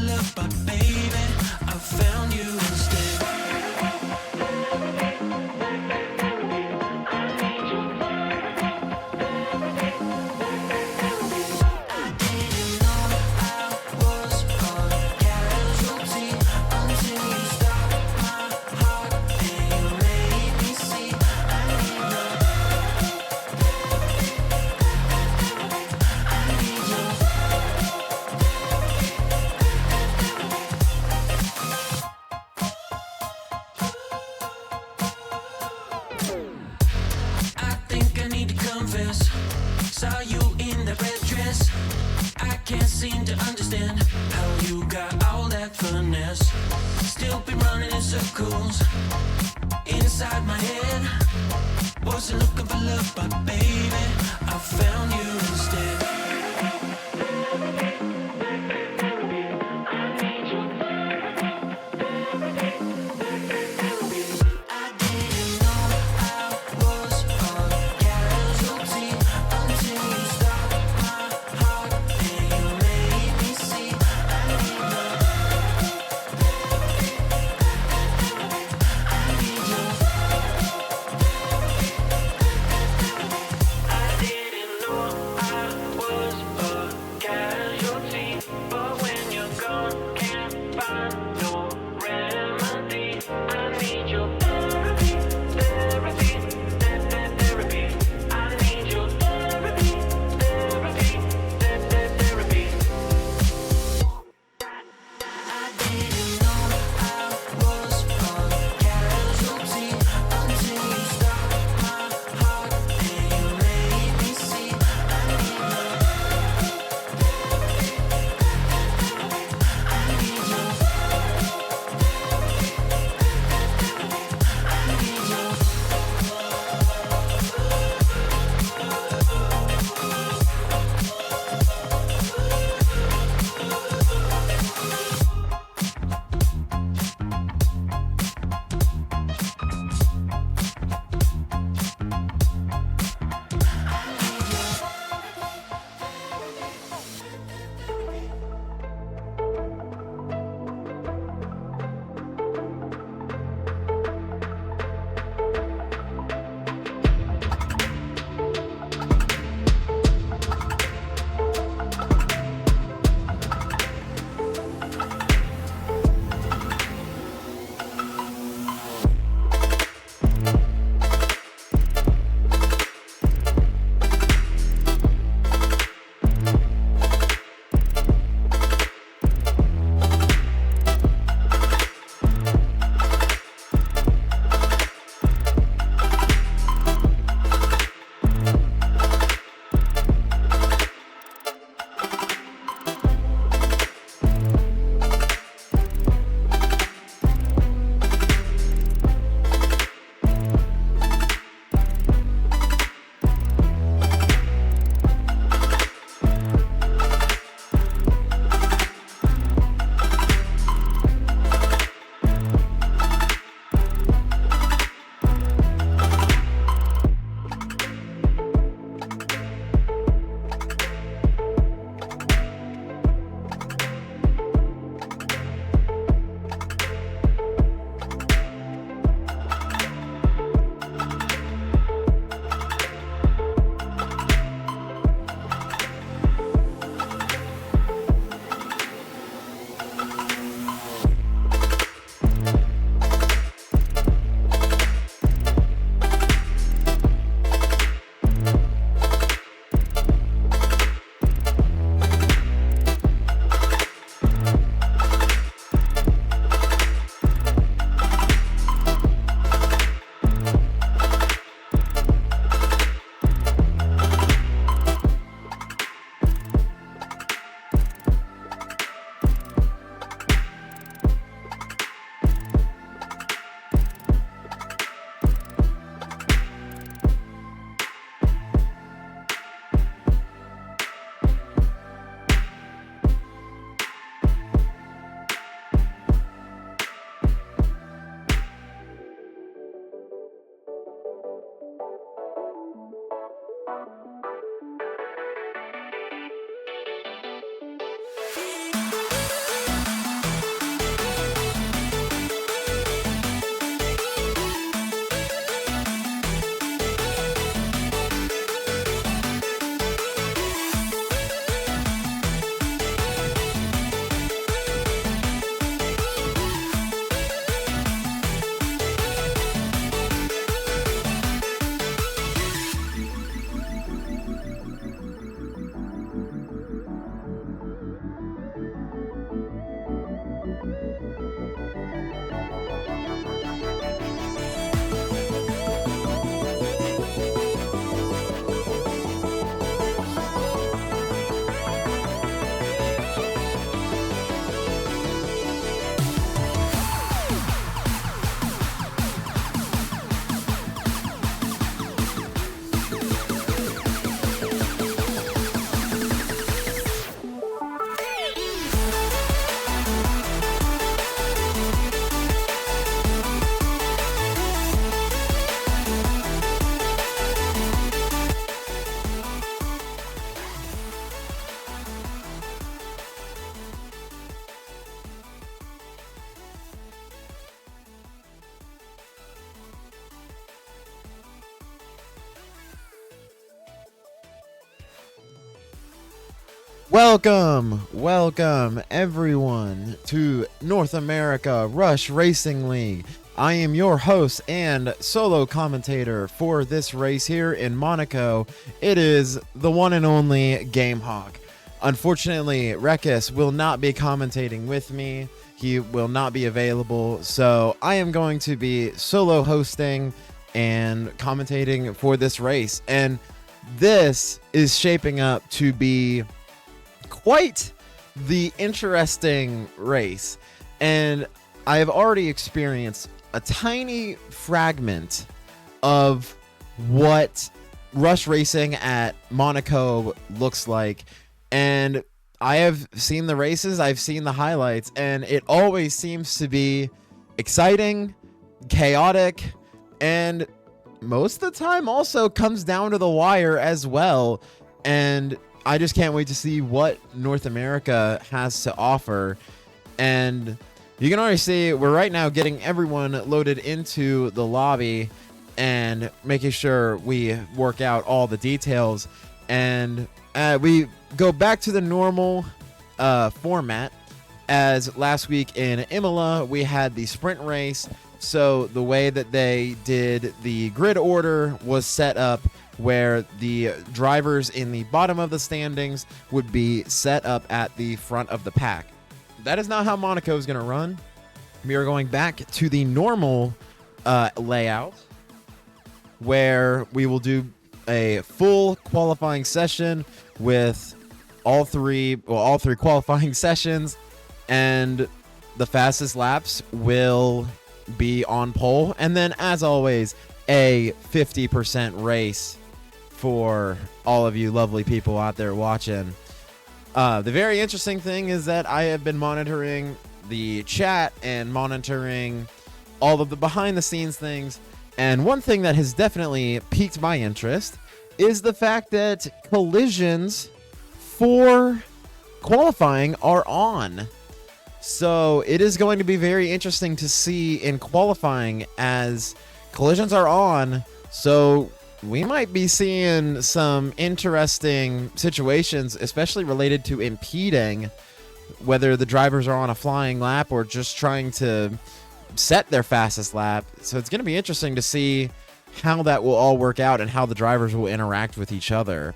love, but baby, I found you instead. I didn't know I was a casualty until you stopped my heart and you made me see I need love. I need love. I think I need to confess. Saw you in that red dress. I can't seem to understand how you got all that finesse. Still been running in circles inside my head. Wasn't looking for love, but baby, I found you instead. I didn't know I was a casualty until you stopped my heart and you made me see I need love. I need love. I didn't know I was Welcome everyone to North America Rush Racing League. I am your host and solo commentator for this race here in Monaco. It is the one and only Gamehawk. Unfortunately, Rekis will not be commentating with me. He will not be available, so I am going to be solo hosting and commentating for this race. And this is shaping up to be quite the interesting race, and I have already experienced a tiny fragment of what rush racing at Monaco looks like. And I have seen the races, I've seen the highlights, and it always seems to be exciting, chaotic, and most of the time also comes down to the wire as well. And I just can't wait to see what North America has to offer. And you can already see we're right now getting everyone loaded into the lobby and making sure we work out all the details. And we go back to the normal format. As last week in Imola, we had the sprint race. So the way that they did the grid order was set up where the drivers in the bottom of the standings would be set up at the front of the pack. That is not how Monaco is going to run. We are going back to the normal layout, where we will do a full qualifying session with all three qualifying sessions, and the fastest laps will be on pole. And then, as always, a 50% race for all of you lovely people out there watching. The very interesting thing is that I have been monitoring the chat and monitoring all of the behind the scenes things. And one thing that has definitely piqued my interest is the fact that collisions for qualifying are on. So it is going to be very interesting to see in qualifying as collisions are on. So we might be seeing some interesting situations, especially related to impeding, whether the drivers are on a flying lap or just trying to set their fastest lap. So it's going to be interesting to see how that will all work out and how the drivers will interact with each other.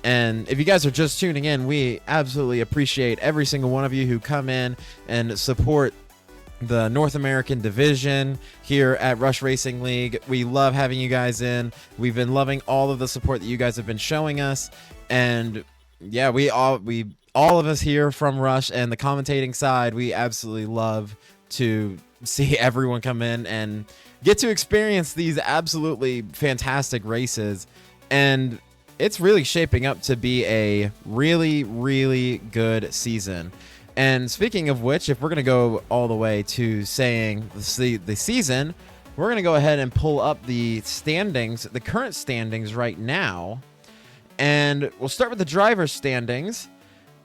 And if you guys are just tuning in, we absolutely appreciate every single one of you who come in and support the North American division here at Rush Racing League. We love having you guys in. We've been loving all of the support that you guys have been showing us. And yeah, we all of us here from Rush and the commentating side, we absolutely love to see everyone come in and get to experience these absolutely fantastic races. And it's really shaping up to be a really, really good season. And speaking of which, if we're going to go all the way to saying the season, we're going to go ahead and pull up the standings, the current standings right now. And we'll start with the driver's standings.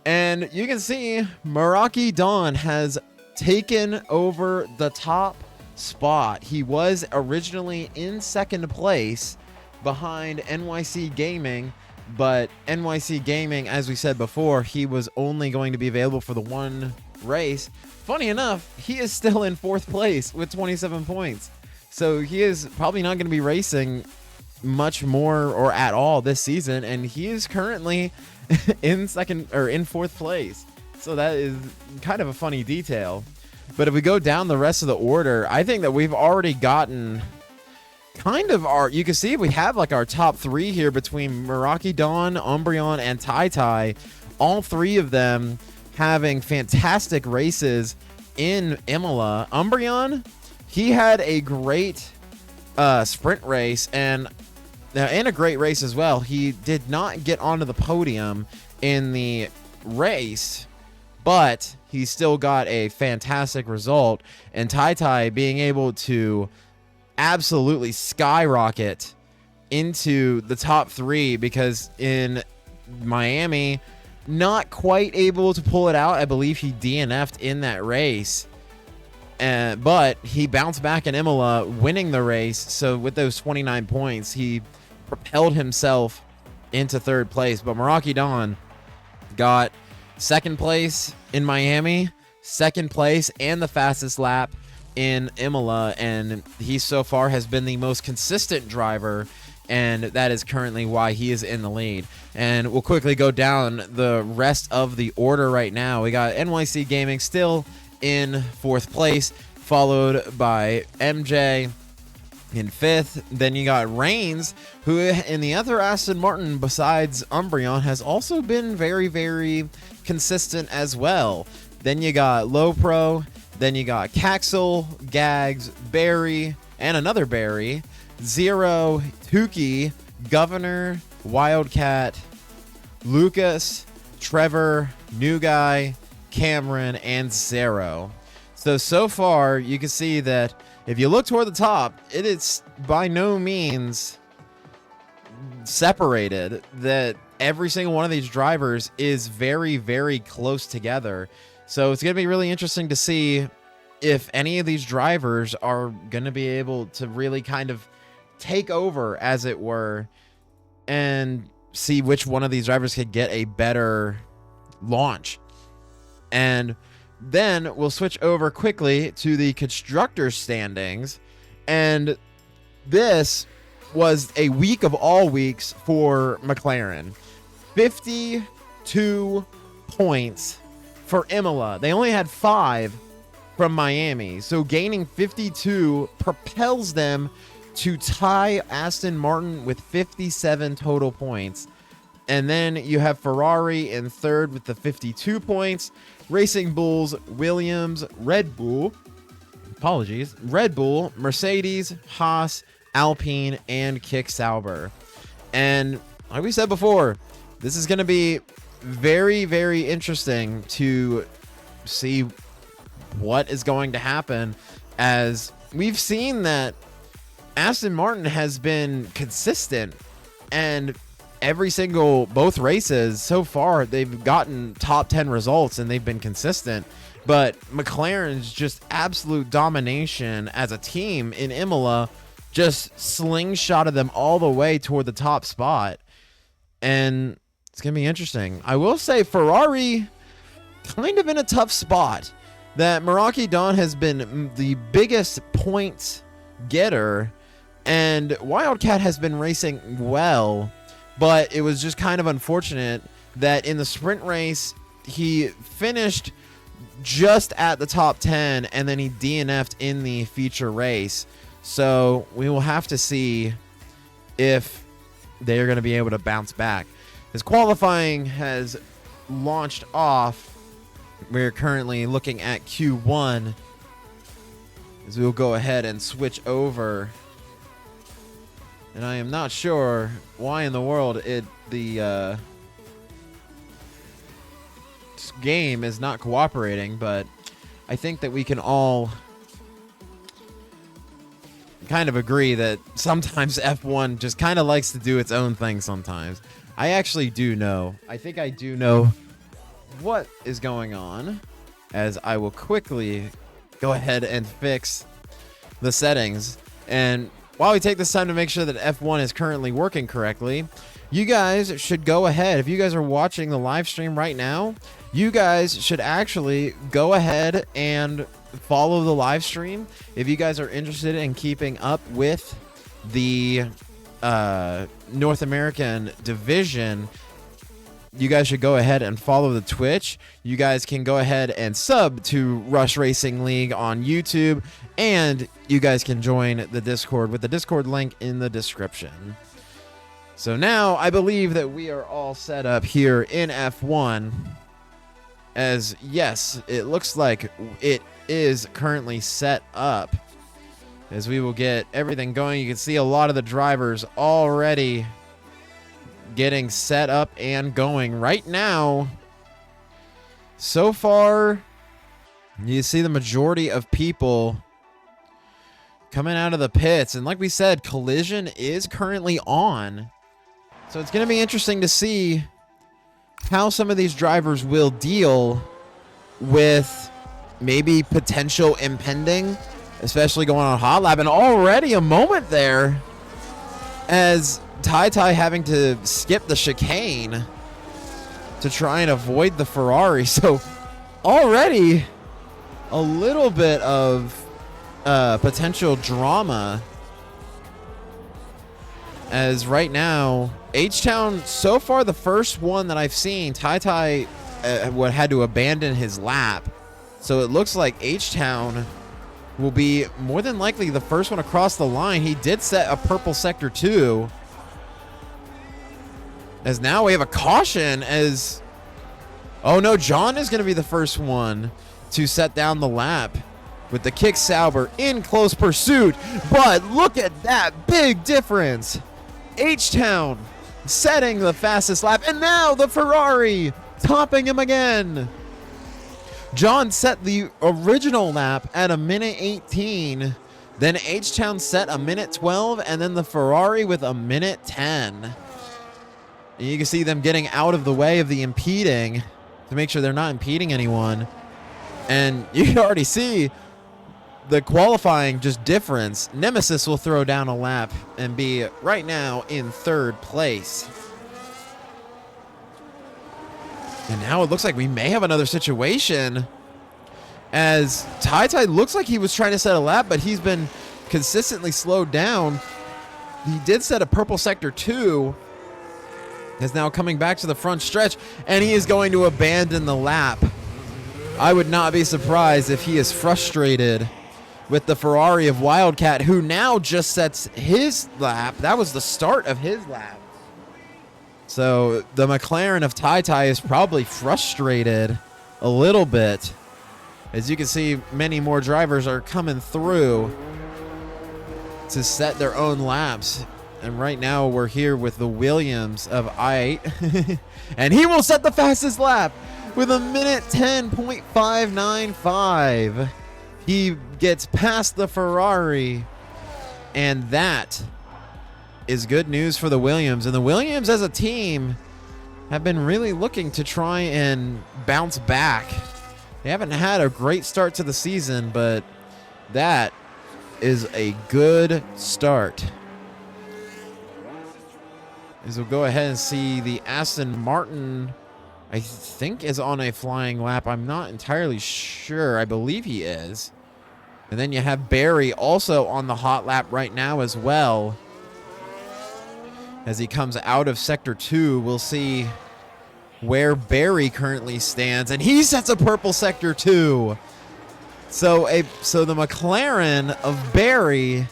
And you can see Meraki Dawn has taken over the top spot. He was originally in second place behind NYC Gaming. But NYC Gaming, as we said before, he was only going to be available for the one race. Funny enough, he is still in fourth place with 27 points. So he is probably not going to be racing much more or at all this season. And he is currently in fourth place. So that is kind of a funny detail. But if we go down the rest of the order, I think that we've already gotten kind of you can see we have like our top three here between Meraki Dawn, Umbreon, and Tai. All three of them having fantastic races in Imola. Umbreon, he had a great sprint race and a great race as well. He did not get onto the podium in the race, but he still got a fantastic result. And Tai being able to absolutely skyrocket into the top three, because in Miami, not quite able to pull it out. I believe he DNF'd in that race. But he bounced back in Imola, winning the race. So with those 29 points, he propelled himself into third place. But Meraki Dawn got second place in Miami, second place, and the fastest lap in Imola, and he so far has been the most consistent driver, and that is currently why he is in the lead. And we'll quickly go down the rest of the order right now. We got NYC Gaming still in fourth place, followed by MJ in fifth. Then you got Reigns, who in the other Aston Martin besides Umbreon has also been very, very consistent as well. Then you got Low Pro, then you got Caxel, Gags, Barry, and another Barry, Zero, Tuki, Governor, Wildcat, Lucas, Trevor, New Guy, Cameron, and Zero. So far, you can see that if you look toward the top, it is by no means separated, that every single one of these drivers is very, very close together. So it's going to be really interesting to see if any of these drivers are going to be able to really kind of take over, as it were, and see which one of these drivers could get a better launch. And then we'll switch over quickly to the constructor standings. And this was a week of all weeks for McLaren. 52 points for Imola. They only had 5 from Miami. So gaining 52 propels them to tie Aston Martin with 57 total points. And then you have Ferrari in third with the 52 points. Racing Bulls, Williams, Red Bull, Mercedes, Haas, Alpine, and Kick Sauber. And like we said before, this is going to be very, very interesting to see what is going to happen, as we've seen that Aston Martin has been consistent, and both races so far, they've gotten top 10 results and they've been consistent. But McLaren's just absolute domination as a team in Imola just slingshotted them all the way toward the top spot. And it's going to be interesting. I will say Ferrari kind of in a tough spot. That Meraki Dawn has been the biggest points getter, and Wildcat has been racing well. But it was just kind of unfortunate that in the sprint race, he finished just at the top 10, and then he DNF'd in the feature race. So we will have to see if they are going to be able to bounce back. His qualifying has launched off. We're currently looking at Q1, as we'll go ahead and switch over. And I am not sure why in the world the game is not cooperating, but I think that we can all kind of agree that sometimes F1 just kind of likes to do its own thing sometimes. I actually do know. I think I do know what is going on, as I will quickly go ahead and fix the settings. And while we take this time to make sure that F1 is currently working correctly, you guys should go ahead. If you guys are watching the live stream right now, you guys should actually go ahead and follow the live stream. If you guys are interested in keeping up with the North American division, you guys should go ahead and follow the Twitch. You guys can go ahead and sub to Rush Racing League on YouTube, and you guys can join the Discord with the Discord link in the description. So now I believe that we are all set up here in F1, as yes, it looks like it is currently set up, as we will get everything going. You can see a lot of the drivers already getting set up and going right now. So far, you see the majority of people coming out of the pits, and like we said, collision is currently on. So it's going to be interesting to see how some of these drivers will deal with maybe potential impending, especially going on hot lap. And already a moment there as Tai having to skip the chicane. to try and avoid the Ferrari. So already a little bit of potential drama, as right now H-Town, so far the first one that I've seen, Tai had to abandon his lap. So it looks like H-Town will be more than likely the first one across the line. He did set a purple sector 2. As now we have a caution as... Oh no, John is going to be the first one to set down the lap with the Kick Sauber in close pursuit. But look at that big difference. H-Town setting the fastest lap, and now the Ferrari topping him again. John set the original lap at 1:18. Then H-Town set 1:12, and then the Ferrari with 1:10. And you can see them getting out of the way of the impeding to make sure they're not impeding anyone. And you can already see the qualifying just difference. Nemesis will throw down a lap and be right now in third place. And now it looks like we may have another situation, as Tai looks like he was trying to set a lap, but he's been consistently slowed down. He did set a purple sector 2. Is now coming back to the front stretch, and he is going to abandon the lap. I would not be surprised if he is frustrated with the Ferrari of Wildcat, who now just sets his lap. That was the start of his lap. So the McLaren of Tai is probably frustrated a little bit. As you can see, many more drivers are coming through to set their own laps. And right now we're here with the Williams of I8. And he will set the fastest lap with 1:10.595. He gets past the Ferrari, and that is good news for the Williams. And the Williams as a team have been really looking to try and bounce back. They haven't had a great start to the season, but that is a good start. As we'll go ahead and see the Aston Martin, I think, is on a flying lap. I'm not entirely sure. I believe he is. And then you have Barry also on the hot lap right now as well. As he comes out of Sector 2, we'll see where Barry currently stands. And he sets a purple Sector 2. So the McLaren of Barry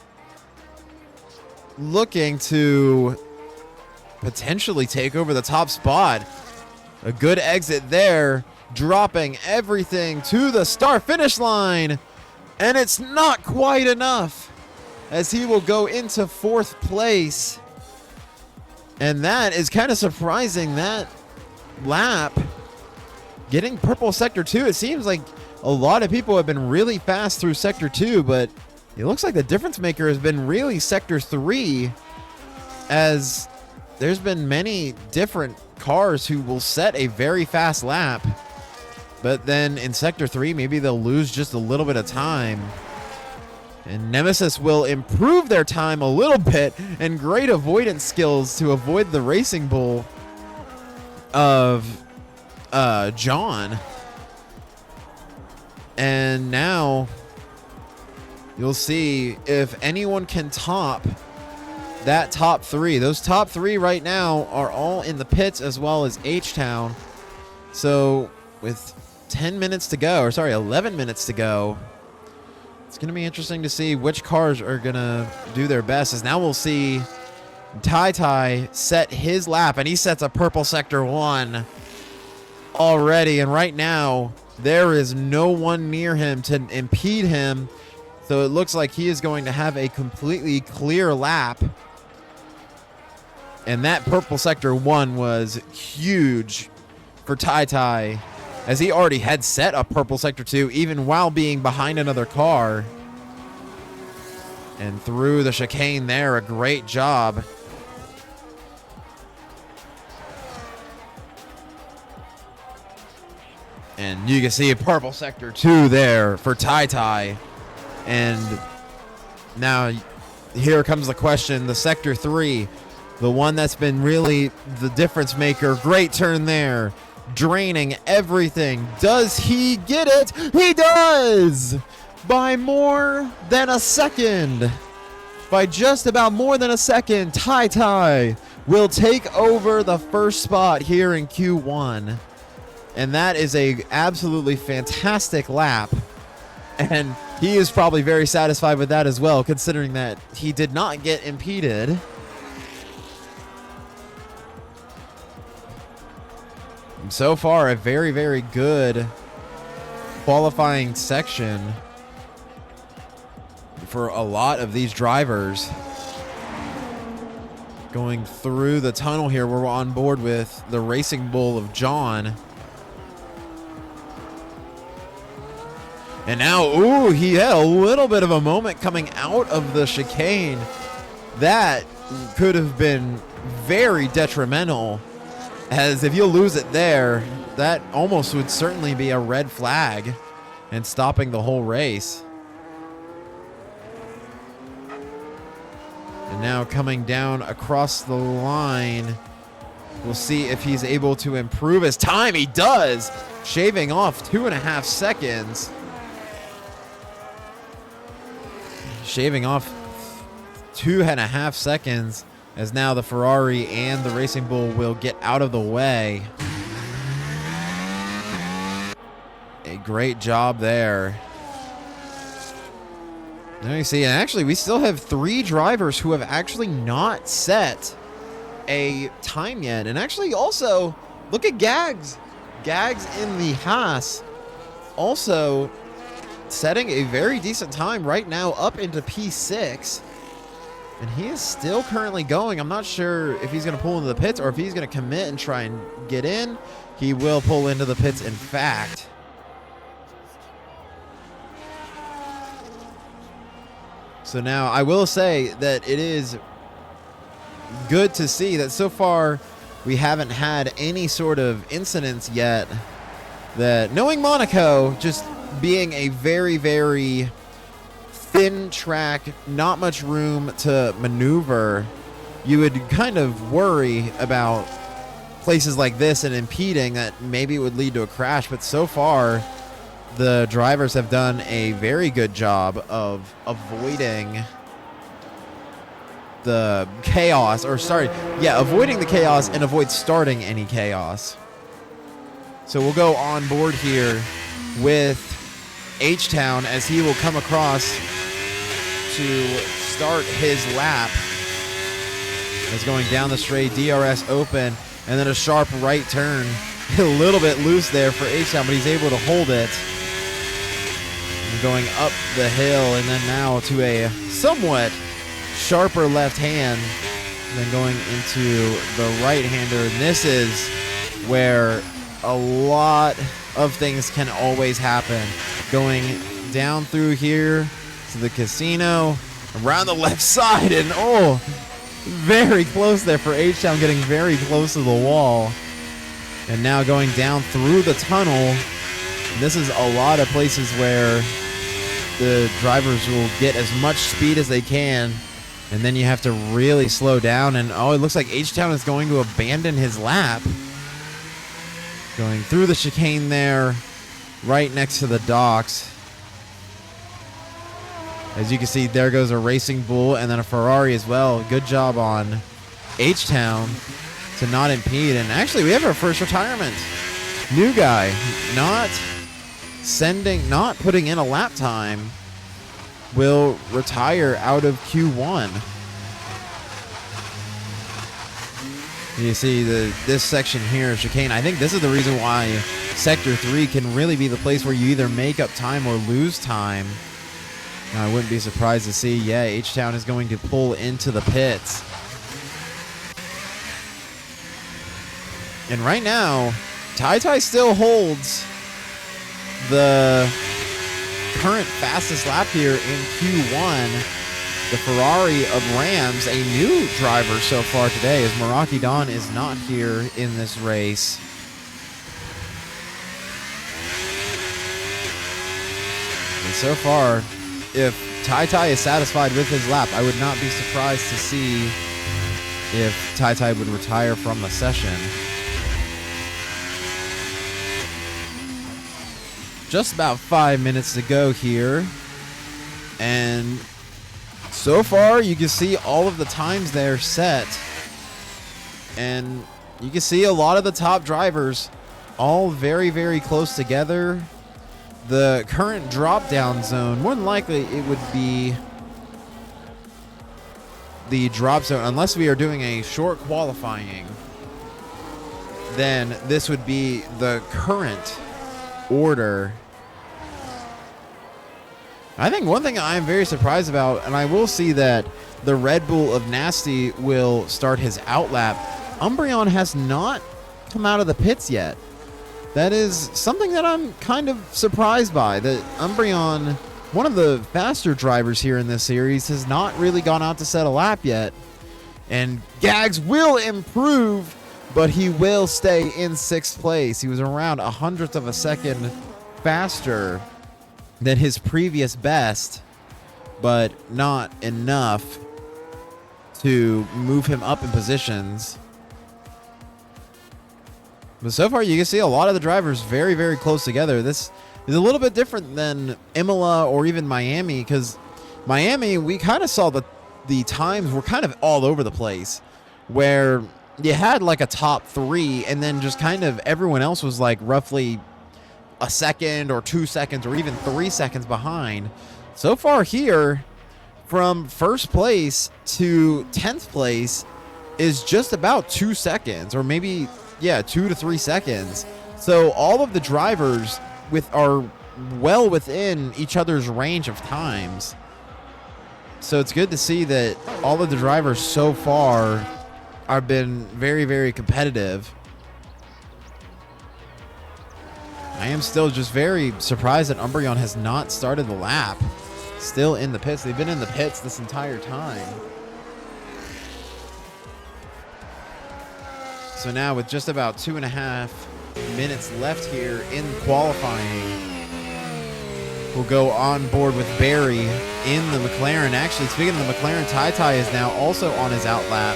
looking to potentially take over the top spot. A good exit there, dropping everything to the start finish line. And it's not quite enough, as he will go into fourth place. And that is kind of surprising, that lap getting purple sector 2. It seems like a lot of people have been really fast through sector 2, but it looks like the difference maker has been really sector 3, as there's been many different cars who will set a very fast lap, but then in sector 3 maybe they'll lose just a little bit of time, and Nemesis will improve their time a little bit, and great avoidance skills to avoid the racing bull of John. And now you'll see if anyone can top that top 3. Those top 3 right now are all in the pits, as well as H-Town. So with 11 minutes to go, it's going to be interesting to see which cars are going to do their best. As now we'll see Tai set his lap, and he sets a purple sector 1 already. And right now there is no one near him to impede him. So it looks like he is going to have a completely clear lap. And that purple sector 1 was huge for Tai, as he already had set a purple sector 2 even while being behind another car. And through the chicane there, a great job. And you can see a purple sector 2 there for Tai. And now here comes the question, the sector 3, the one that's been really the difference maker. Great turn there. draining everything. Does he get it? He does! By more than a second. By just about more than a second, Tai will take over the first spot here in Q1. And that is a absolutely fantastic lap. And he is probably very satisfied with that as well, considering that he did not get impeded. And so far, a very, very good qualifying section for a lot of these drivers. Going through the tunnel here, we're on board with the Racing Bull of John. And now, ooh, he had a little bit of a moment coming out of the chicane. That could have been very detrimental, as if you lose it there, that almost would certainly be a red flag and stopping the whole race. And now coming down across the line, we'll see if he's able to improve his time. He does, shaving off 2.5 seconds. Shaving off 2.5 seconds, as now the Ferrari and the Racing Bull will get out of the way. A great job there. Now you see, and actually we still have 3 drivers who have actually not set a time yet. And actually also, look at Gags. Gags in the Haas also setting a very decent time right now, up into P6. And he is still currently going. I'm not sure if he's going to pull into the pits or if he's going to commit and try and get in. He will pull into the pits, in fact. So now I will say that it is good to see that so far we haven't had any sort of incidents yet. That, knowing Monaco just being a very, very thin track, not much room to maneuver, you would kind of worry about places like this and impeding that maybe it would lead to a crash. But so far, the drivers have done a very good job of avoiding the chaos, avoiding the chaos and avoid starting any chaos. So we'll go on board here with H-Town as he will come across to start his lap. As going down the straight, DRS open, and then a sharp right turn. A little bit loose there for H-Town, but he's able to hold it. And going up the hill, and then now to a somewhat sharper left hand, and then going into the right-hander. And this is where a lot of things can always happen. Going down through here to the casino, around the left side, and oh, very close there for H-Town, getting very close to the wall. And now going down through the tunnel. And this is a lot of places where the drivers will get as much speed as they can, and then you have to really slow down. And oh, it looks like H-Town is going to abandon his lap. Going through the chicane there, right next to the docks. As you can see, there goes a Racing Bull and then a Ferrari as well. Good job on H-Town to not impede. And actually, we have our first retirement. New guy, not putting in a lap time, will retire out of Q1. You see this section here, chicane. I think this is the reason why Sector 3 can really be the place where you either make up time or lose time. Now, I wouldn't be surprised to see, yeah, H-Town is going to pull into the pits. And right now, Tai still holds the current fastest lap here in Q1. The Ferrari of Rams, a new driver so far today, as Meraki Don is not here in this race. And so far, if Tai is satisfied with his lap, I would not be surprised to see if Tai would retire from the session. just about 5 minutes to go here. And so far, you can see all of the times they're set. And you can see a lot of the top drivers all very, very close together. The current drop-down zone, more than likely it would be the drop zone, unless we are doing a short qualifying, then this would be the current order. I think one thing I'm very surprised about, and I will see that the Red Bull of Nasty will start his outlap. Umbreon has not come out of the pits yet. That is something that I'm kind of surprised by, that Umbreon, one of the faster drivers here in this series, has not really gone out to set a lap yet. And Gags will improve, but he will stay in 6th place. He was around 100th of a second faster than his previous best, but not enough to move him up in positions. But so far, you can see a lot of the drivers very, very close together. This is a little bit different than Imola or even Miami, because Miami, we kind of saw the times were kind of all over the place, where you had like a top 3, and then just kind of everyone else was like roughly a second or 2 seconds or even 3 seconds behind. So far here, from 1st place to 10th place is just about 2 seconds, or maybe, yeah, 2 to 3 seconds. So all of the drivers are well within each other's range of times. So it's good to see that all of the drivers so far have been very, very competitive. I am still just very surprised that Umbreon has not started the lap. Still in the pits. They've been in the pits this entire time. So now with just about 2.5 minutes left here in qualifying, we'll go on board with Barry in the McLaren. Actually, speaking of the McLaren, Tai is now also on his outlap.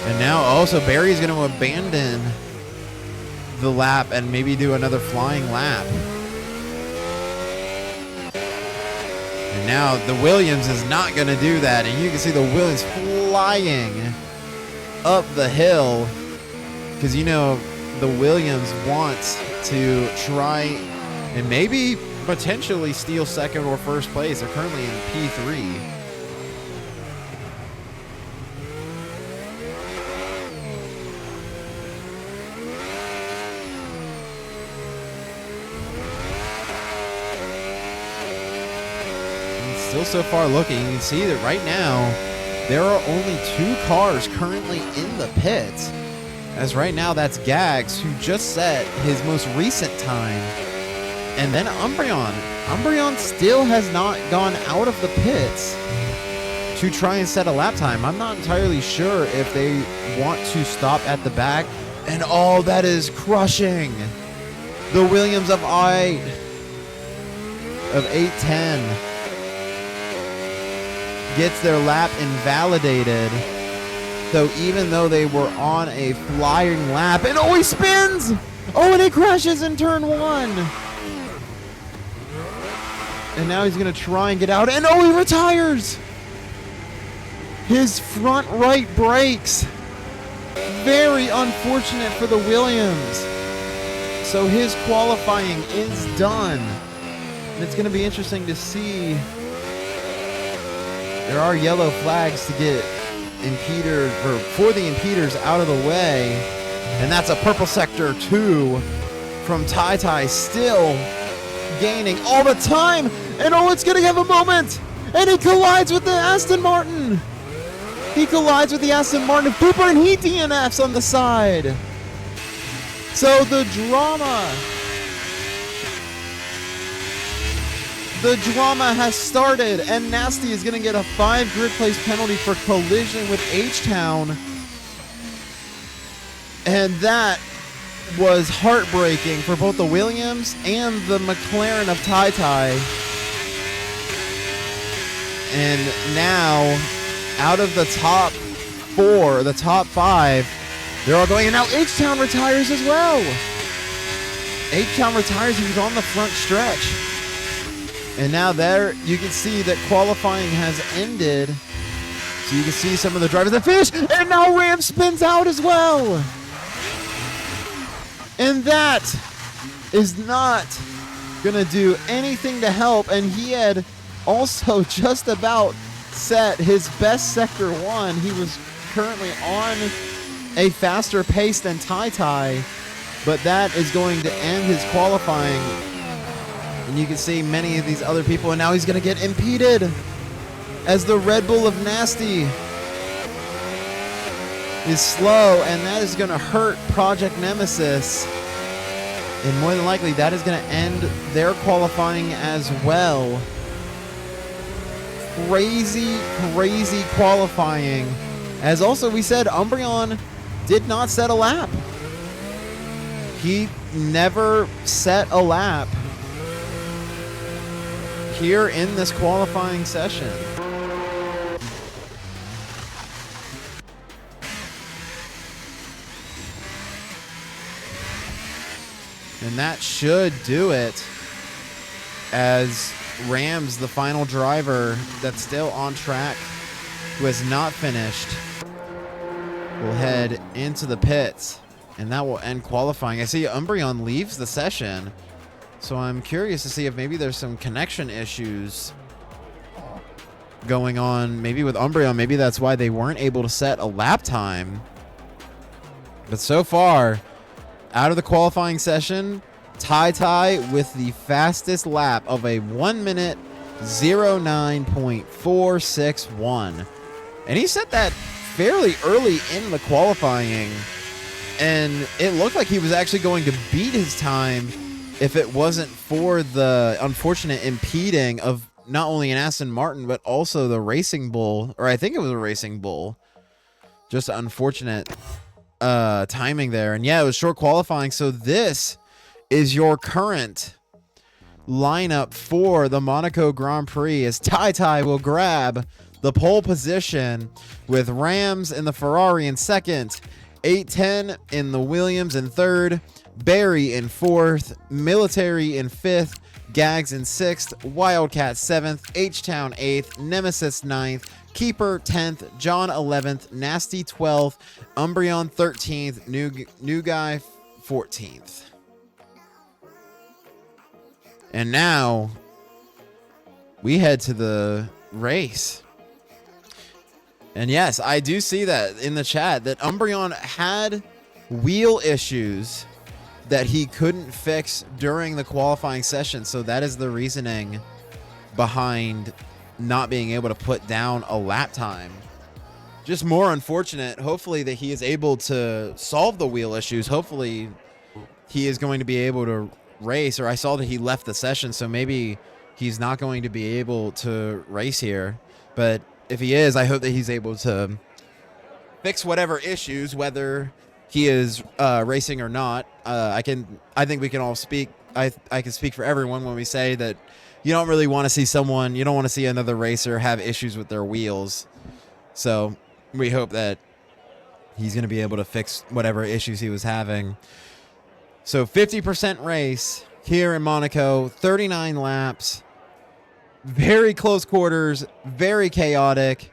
And now also Barry's going to abandon the lap and maybe do another flying lap. And now the Williams is not going to do that. And you can see the Williams flying up the hill, because you know the Williams wants to try and maybe potentially steal 2nd or 1st place. They're currently in P3. And still so far looking, you can see that right now there are only 2 cars currently in the pits. As right now, that's Gags, who just set his most recent time. And then Umbreon. Umbreon still has not gone out of the pits to try and set a lap time. I'm not entirely sure if they want to stop at the back. And oh, that is crushing. The Williams of 810 gets their lap invalidated. So even though they were on a flying lap, and oh, he spins! Oh, and he crashes in turn 1. And now he's going to try and get out, and oh, he retires! His front right brakes. Very unfortunate for the Williams. So his qualifying is done. And it's going to be interesting to see. There are yellow flags to get for the impeders out of the way. And that's a purple sector 2 from Tai still gaining all the time. And oh, it's going to have a moment. And he collides with the Aston Martin. He collides with the Aston Martin. Cooper, and he DNFs on the side. So the drama has started, and Nasty is going to get a 5 grid place penalty for collision with H-Town. And that was heartbreaking for both the Williams and the McLaren of Tai. And now, out of the top 4, the top 5, they're all going, and now H-Town retires as well. H-Town retires. He was on the front stretch. And now there you can see that qualifying has ended. So you can see some of the drivers that finish. And now Ram spins out as well. And that is not going to do anything to help. And he had also just about set his best Sector 1. He was currently on a faster pace than Tai, but that is going to end his qualifying. And you can see many of these other people, and now he's going to get impeded as the Red Bull of Nasty is slow, and that is going to hurt Project Nemesis. And more than likely, that is going to end their qualifying as well. Crazy, crazy qualifying. As also we said, Umbreon did not set a lap. He never set a lap here in this qualifying session. And that should do it, as Rams, the final driver that's still on track, who has not finished, will head into the pits, and that will end qualifying. I see Umbreon leaves the session, so I'm curious to see if maybe there's some connection issues going on, maybe with Umbreon. Maybe that's why they weren't able to set a lap time. But so far, out of the qualifying session, Tai with the fastest lap of a 1 minute 09.461. And he set that fairly early in the qualifying, and it looked like he was actually going to beat his time if it wasn't for the unfortunate impeding of not only an Aston Martin, but also the Racing Bull, or I think it was a Racing Bull. Just unfortunate timing there. And yeah, it was short qualifying. So this is your current lineup for the Monaco Grand Prix, as Tai will grab the pole position with Rams in the Ferrari in second, 810 in the Williams in third, Barry in fourth, Military in fifth, Gags in sixth, Wildcat seventh, H-Town eighth, Nemesis ninth, Keeper 10th, John 11th, Nasty 12th, Umbreon 13th, New Guy 14th. And now we head to the race. And yes, I do see that in the chat that Umbreon had wheel issues that he couldn't fix during the qualifying session. So that is the reasoning behind not being able to put down a lap time. Just more unfortunate. Hopefully that he is able to solve the wheel issues. Hopefully he is going to be able to race, or I saw that he left the session, so maybe he's not going to be able to race here. But if he is, I hope that he's able to fix whatever issues, whether he is racing or not. I think we can all speak. I can speak for everyone when we say that you don't really want to see someone, you don't want to see another racer have issues with their wheels. So we hope that he's going to be able to fix whatever issues he was having. So 50% race here in Monaco, 39 laps, very close quarters, very chaotic.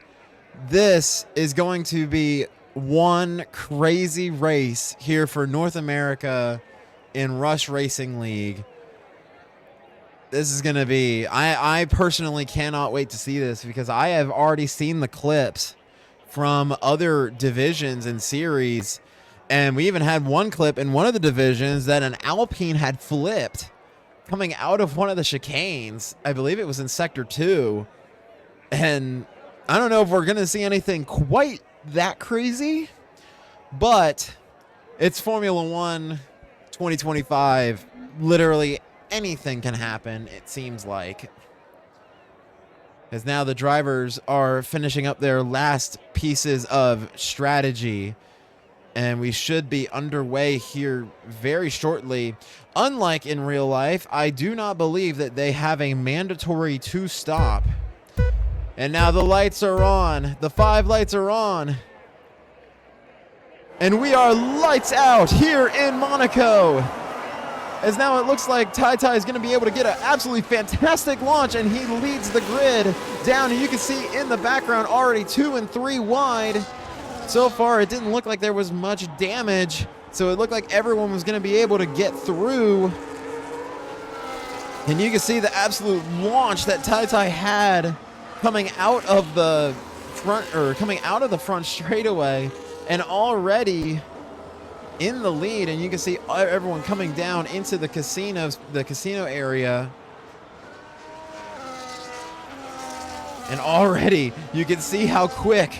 This is going to be one crazy race here for North America in Rush Racing League. This is going to be, I personally cannot wait to see this, because I have already seen the clips from other divisions and series. And we even had one clip in one of the divisions that an Alpine had flipped coming out of one of the chicanes. I believe it was in Sector 2. And I don't know if we're going to see anything quite that crazy, but it's Formula One 2025. Literally anything can happen, it seems like. As now the drivers are finishing up their last pieces of strategy, and we should be underway here very shortly. Unlike in real life, I do not believe that they have a mandatory two-stop. And now the lights are on. The 5 lights are on. And we are lights out here in Monaco. as now it looks like Tai Tai is going to be able to get an absolutely fantastic launch, and he leads the grid down, and you can see in the background already 2 and 3 wide. So far, it didn't look like there was much damage, so it looked like everyone was going to be able to get through. And you can see the absolute launch that Tai Tai had coming out of the front straightaway, and already in the lead. And you can see everyone coming down into the casino area. And already you can see how quick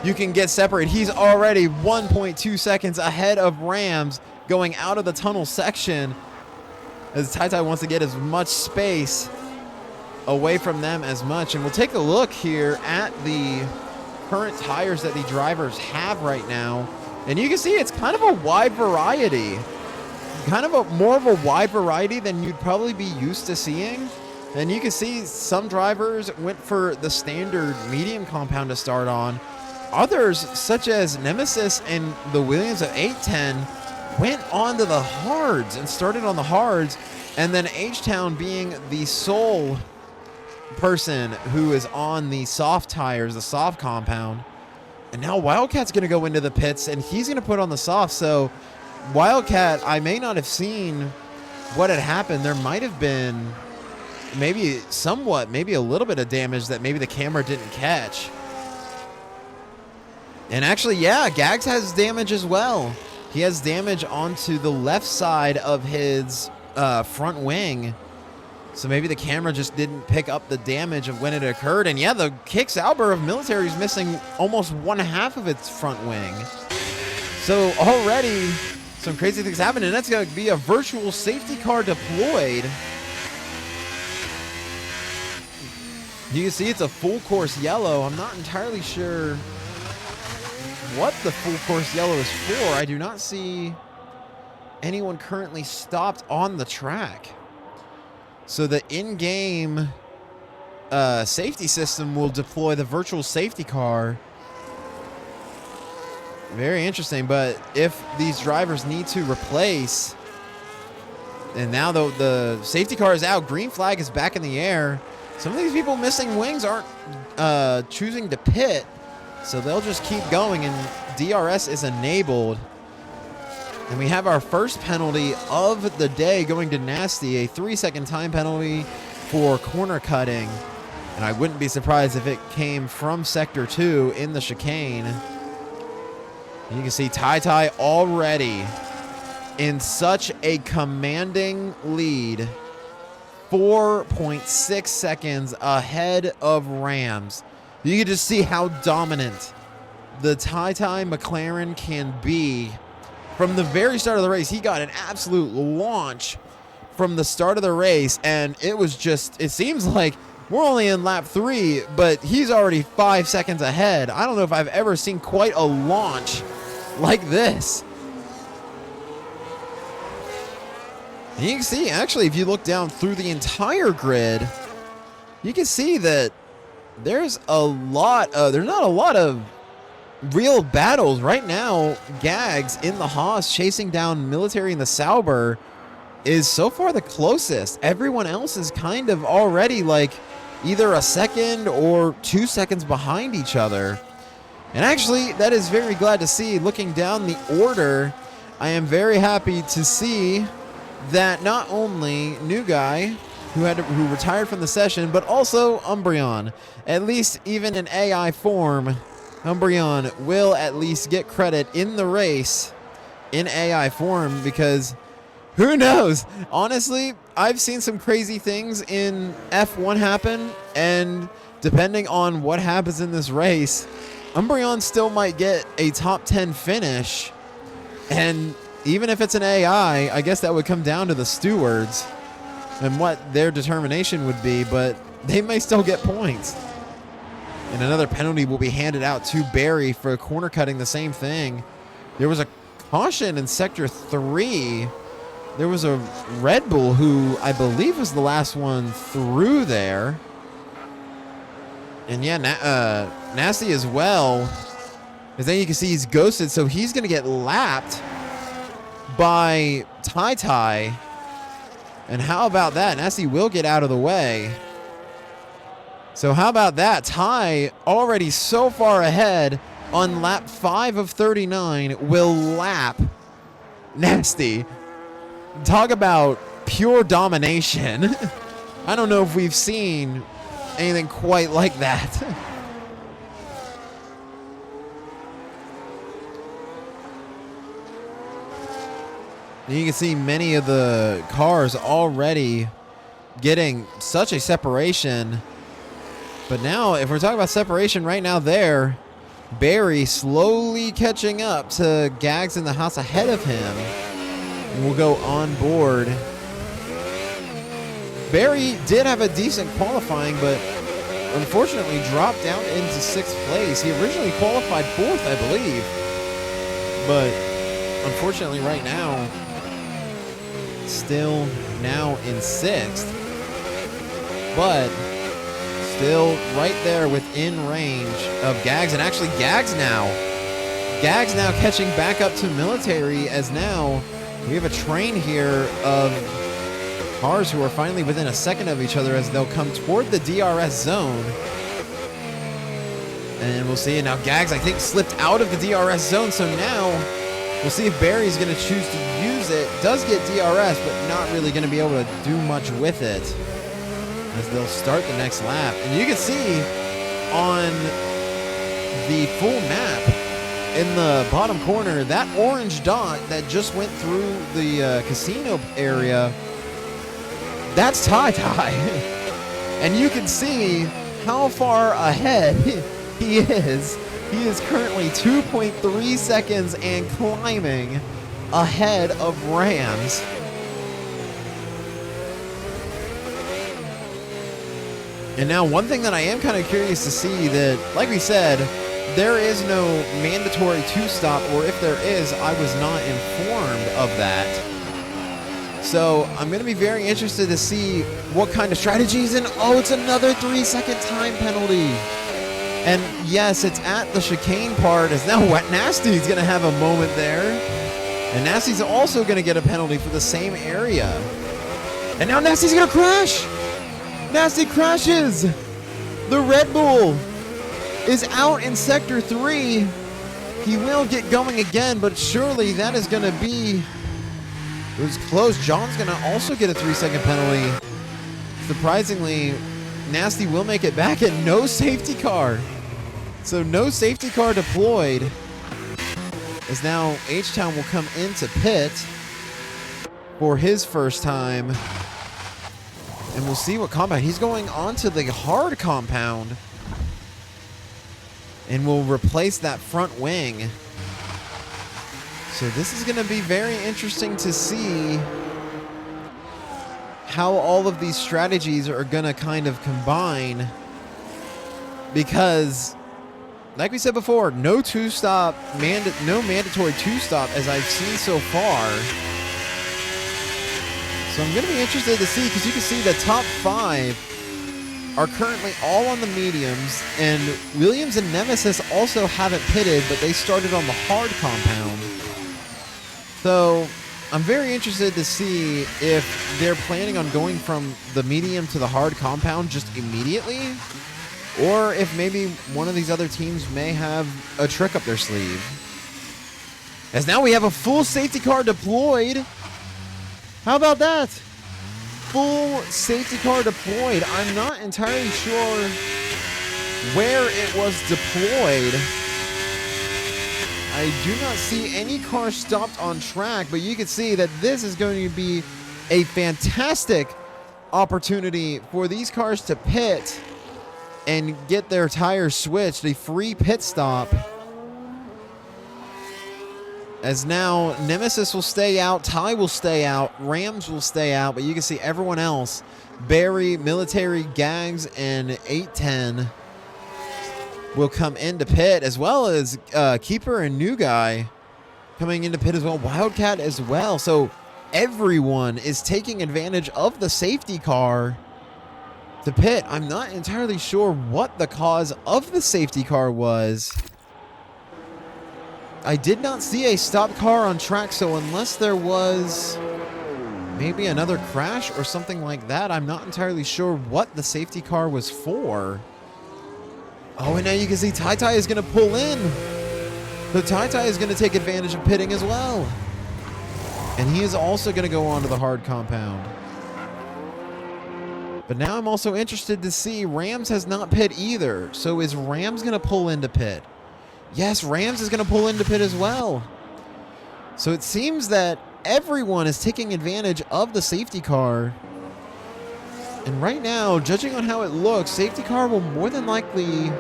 you can get separated. He's already 1.2 seconds ahead of Rams going out of the tunnel section, as Tai Tai wants to get as much space away from them as much. And we'll take a look here at the current tires that the drivers have right now. And you can see it's kind of a wide variety. More of a wide variety than you'd probably be used to seeing. And you can see some drivers went for the standard medium compound to start on. Others, such as Nemesis and the Williams of 810, went on to the hards and started on the hards. And then H-Town being the sole person who is on the soft tires, the soft compound. And now Wildcat's going to go into the pits, and he's going to put on the soft. So Wildcat, I may not have seen what had happened. There might have been maybe a little bit of damage that maybe the camera didn't catch. And actually, yeah, Gags has damage as well. He has damage onto the left side of his front wing. So maybe the camera just didn't pick up the damage of when it occurred. And yeah, the Kicks Albert of Military is missing almost 1/2 of its front wing. So already some crazy things happen, and that's going to be a virtual safety car deployed. You can see it's a full course yellow. I'm not entirely sure what the full course yellow is for. I do not see anyone currently stopped on the track. So the in-game safety system will deploy the virtual safety car. Very interesting. But if these drivers need to replace, and now the safety car is out, green flag is back in the air. Some of these people missing wings aren't choosing to pit, so they'll just keep going, and DRS is enabled. And we have our first penalty of the day going to Nasty, a 3-second time penalty for corner cutting. And I wouldn't be surprised if it came from Sector 2 in the chicane. And you can see Tai Tai already in such a commanding lead, 4.6 seconds ahead of Rams. You can just see how dominant the Tai Tai McLaren can be. From the very start of the race, he got an absolute launch from the start of the race, and it seems like we're only in lap 3, but he's already 5 seconds ahead. I don't know if I've ever seen quite a launch like this. And you can see, actually, if you look down through the entire grid, you can see that there's not a lot of real battles right now. Gags in the Haas chasing down Military in the Sauber is so far the closest. Everyone else is kind of already like either a second or 2 seconds behind each other. And actually, that is very glad to see. Looking down the order, I am very happy to see that not only New Guy, who retired from the session, but also Umbreon. At least even in AI form, Umbreon will at least get credit in the race in AI form, because who knows? Honestly, I've seen some crazy things in F1 happen, and depending on what happens in this race, Umbreon still might get a top 10 finish. And even if it's an AI, I guess that would come down to the stewards and what their determination would be, but they may still get points. And another penalty will be handed out to Barry for corner cutting the same thing. There was a caution in Sector 3. There was a Red Bull who I believe was the last one through there. And yeah, Nasty as well. As then you can see he's ghosted, so he's going to get lapped by Tai Tai. And how about that? Nasty will get out of the way. So how about that? Ty, already so far ahead on lap 5 of 39, will lap Nasty. Talk about pure domination. I don't know if we've seen anything quite like that. You can see many of the cars already getting such a separation. But now, if we're talking about separation right now there, Barry slowly catching up to Gags in the house ahead of him. And we'll go on board. Barry did have a decent qualifying, but unfortunately dropped down into 6th place. He originally qualified 4th, I believe. But unfortunately right now, still now in 6th. But still right there within range of Gags. And actually Gags now catching back up to military, as now we have a train here of cars who are finally within a second of each other as they'll come toward the DRS zone. And we'll see. And now Gags, I think, slipped out of the DRS zone. So now we'll see if Barry's going to choose to use it. Does get DRS, but not really going to be able to do much with it as they'll start the next lap. And you can see on the full map in the bottom corner, that orange dot that just went through the casino area, that's Ty. And you can see how far ahead he is. He is currently 2.3 seconds and climbing ahead of Rams. And now one thing that I am kind of curious to see, that, like we said, there is no mandatory two-stop, or if there is, I was not informed of that. So I'm going to be very interested to see what kind of strategies. And oh, it's another 3-second time penalty. And yes, it's at the chicane part, as now Nasty's going to have a moment there. And Nasty's also going to get a penalty for the same area. And now Nasty's going to crash. Nasty crashes. The Red Bull is out in Sector 3. He will get going again, but surely that is going to be... It was close. John's going to also get a 3-second penalty. Surprisingly, Nasty will make it back, and no safety car. So no safety car deployed. As now H-Town will come into pit for his first time. And we'll see what compound. He's going on to the hard compound. And will replace that front wing. So this is going to be very interesting to see how all of these strategies are going to kind of combine. Because, like we said before, no two-stop, no mandatory two-stop as I've seen so far. So I'm going to be interested to see, because you can see the top 5 are currently all on the mediums, and Williams and Nemesis also haven't pitted, but they started on the hard compound. So I'm very interested to see if they're planning on going from the medium to the hard compound just immediately, or if maybe one of these other teams may have a trick up their sleeve. As now we have a full safety car deployed. How about that? Full safety car deployed. I'm not entirely sure where it was deployed. I do not see any car stopped on track, but you can see that this is going to be a fantastic opportunity for these cars to pit and get their tires switched. A free pit stop. As now Nemesis will stay out, Ty will stay out, Rams will stay out, but you can see everyone else, Barry, Military, Gags, and 810 will come into pit, as well as Keeper and New Guy coming into pit as well, Wildcat as well. So everyone is taking advantage of the safety car to pit. I'm not entirely sure what the cause of the safety car was. I did not see a stopped car on track, so unless there was maybe another crash or something like that. I'm not entirely sure what the safety car was for. Oh, and now you can see Tai is going to pull in. So Tai is going to take advantage of pitting as well. And he is also going to go onto the hard compound. But now I'm also interested to see Rams has not pit either. So is Rams going to pull into pit? Yes, Rams is going to pull into pit as well. So it seems that everyone is taking advantage of the safety car. And right now, judging on how it looks, safety car will more than likely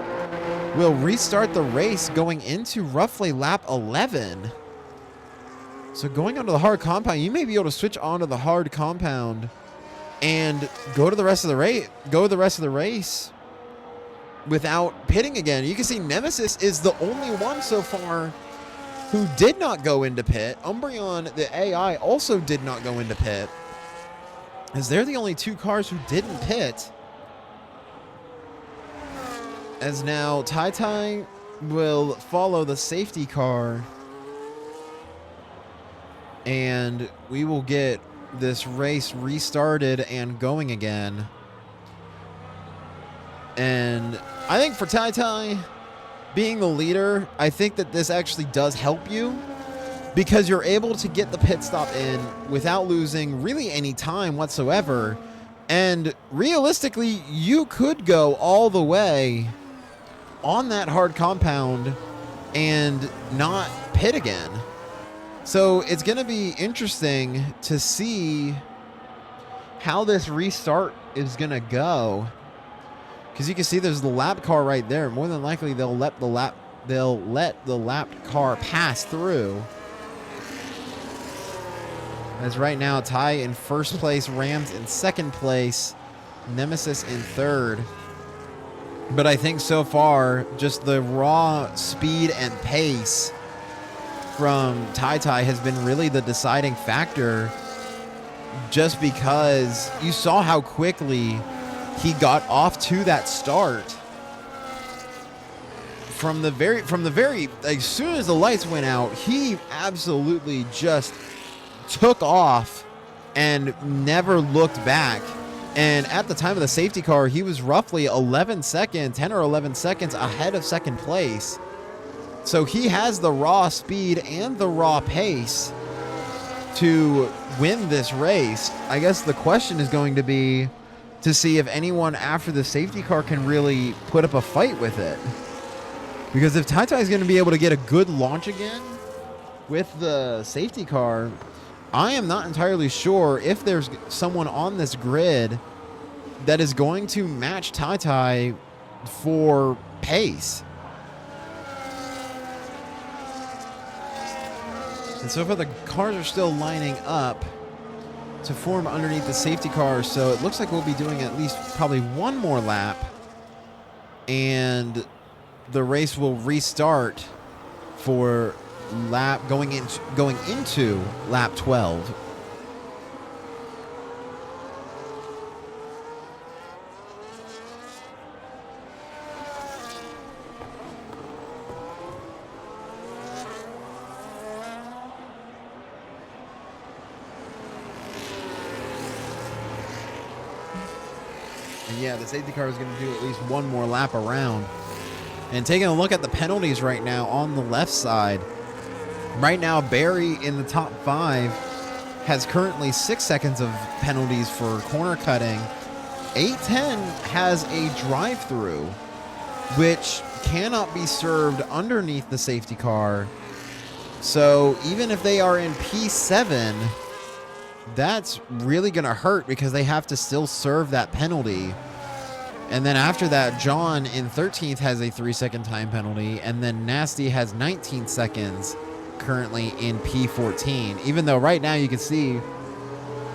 will restart the race going into roughly lap 11. So going onto the hard compound, you may be able to switch onto the hard compound and go to the rest of the race without pitting again. You can see Nemesis is the only one so far who did not go into pit. Umbreon, the AI, also did not go into pit, as they're the only two cars who didn't pit. As now Tai will follow the safety car, and we will get this race restarted and going again. And I think for Tai being the leader, I think that this actually does help you, because you're able to get the pit stop in without losing really any time whatsoever. And realistically, you could go all the way on that hard compound and not pit again. So it's going to be interesting to see how this restart is going to go, because you can see there's the lap car right there. More than likely they'll let the lap car pass through. As right now, Tai in first place, Rams in second place, Nemesis in third. But I think so far, just the raw speed and pace from Tai has been really the deciding factor, just because you saw how quickly he got off to that start. From the very, as soon as the lights went out, he absolutely just took off and never looked back. And at the time of the safety car, he was roughly 10 or 11 seconds ahead of second place. So he has the raw speed and the raw pace to win this race. I guess the question is going to be to see if anyone after the safety car can really put up a fight with it. Because if Tai is going to be able to get a good launch again with the safety car, I am not entirely sure if there's someone on this grid that is going to match Tai for pace. And so far the cars are still lining up to form underneath the safety car, so it looks like we'll be doing at least probably one more lap, and the race will restart for going into lap 12. And yeah, the safety car is going to do at least one more lap around. And taking a look at the penalties right now on the left side, right now, Barry in the top 5 has currently 6 seconds of penalties for corner cutting. 810 has a drive-through, which cannot be served underneath the safety car. So even if they are in P7, that's really going to hurt, because they have to still serve that penalty. And then after that, John in 13th has a 3-second time penalty, and then Nasty has 19 seconds currently in P14, even though right now you can see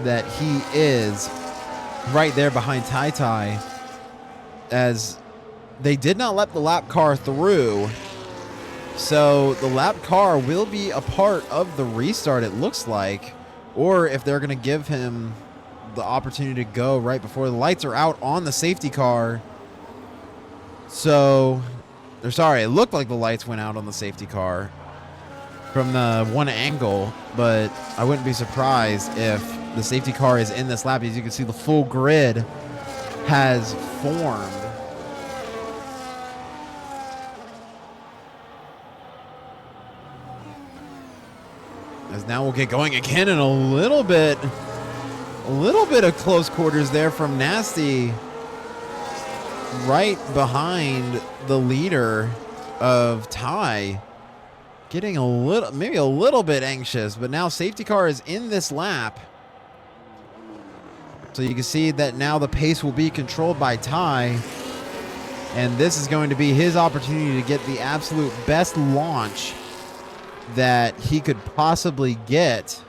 that he is right there behind Tai, as they did not let the lap car through. So the lap car will be a part of the restart, it looks like, or if they're going to give him the opportunity to go right before the lights are out on the safety car. So, or sorry, it looked like the lights went out on the safety car from the one angle, but I wouldn't be surprised if the safety car is in this lap. As you can see, the full grid has formed. As now we'll get going again in a little bit of close quarters there from Nasty, right behind the leader of Ty, getting maybe a little bit anxious, but now safety car is in this lap. So you can see that now the pace will be controlled by Ty, and this is going to be his opportunity to get the absolute best launch that he could possibly get.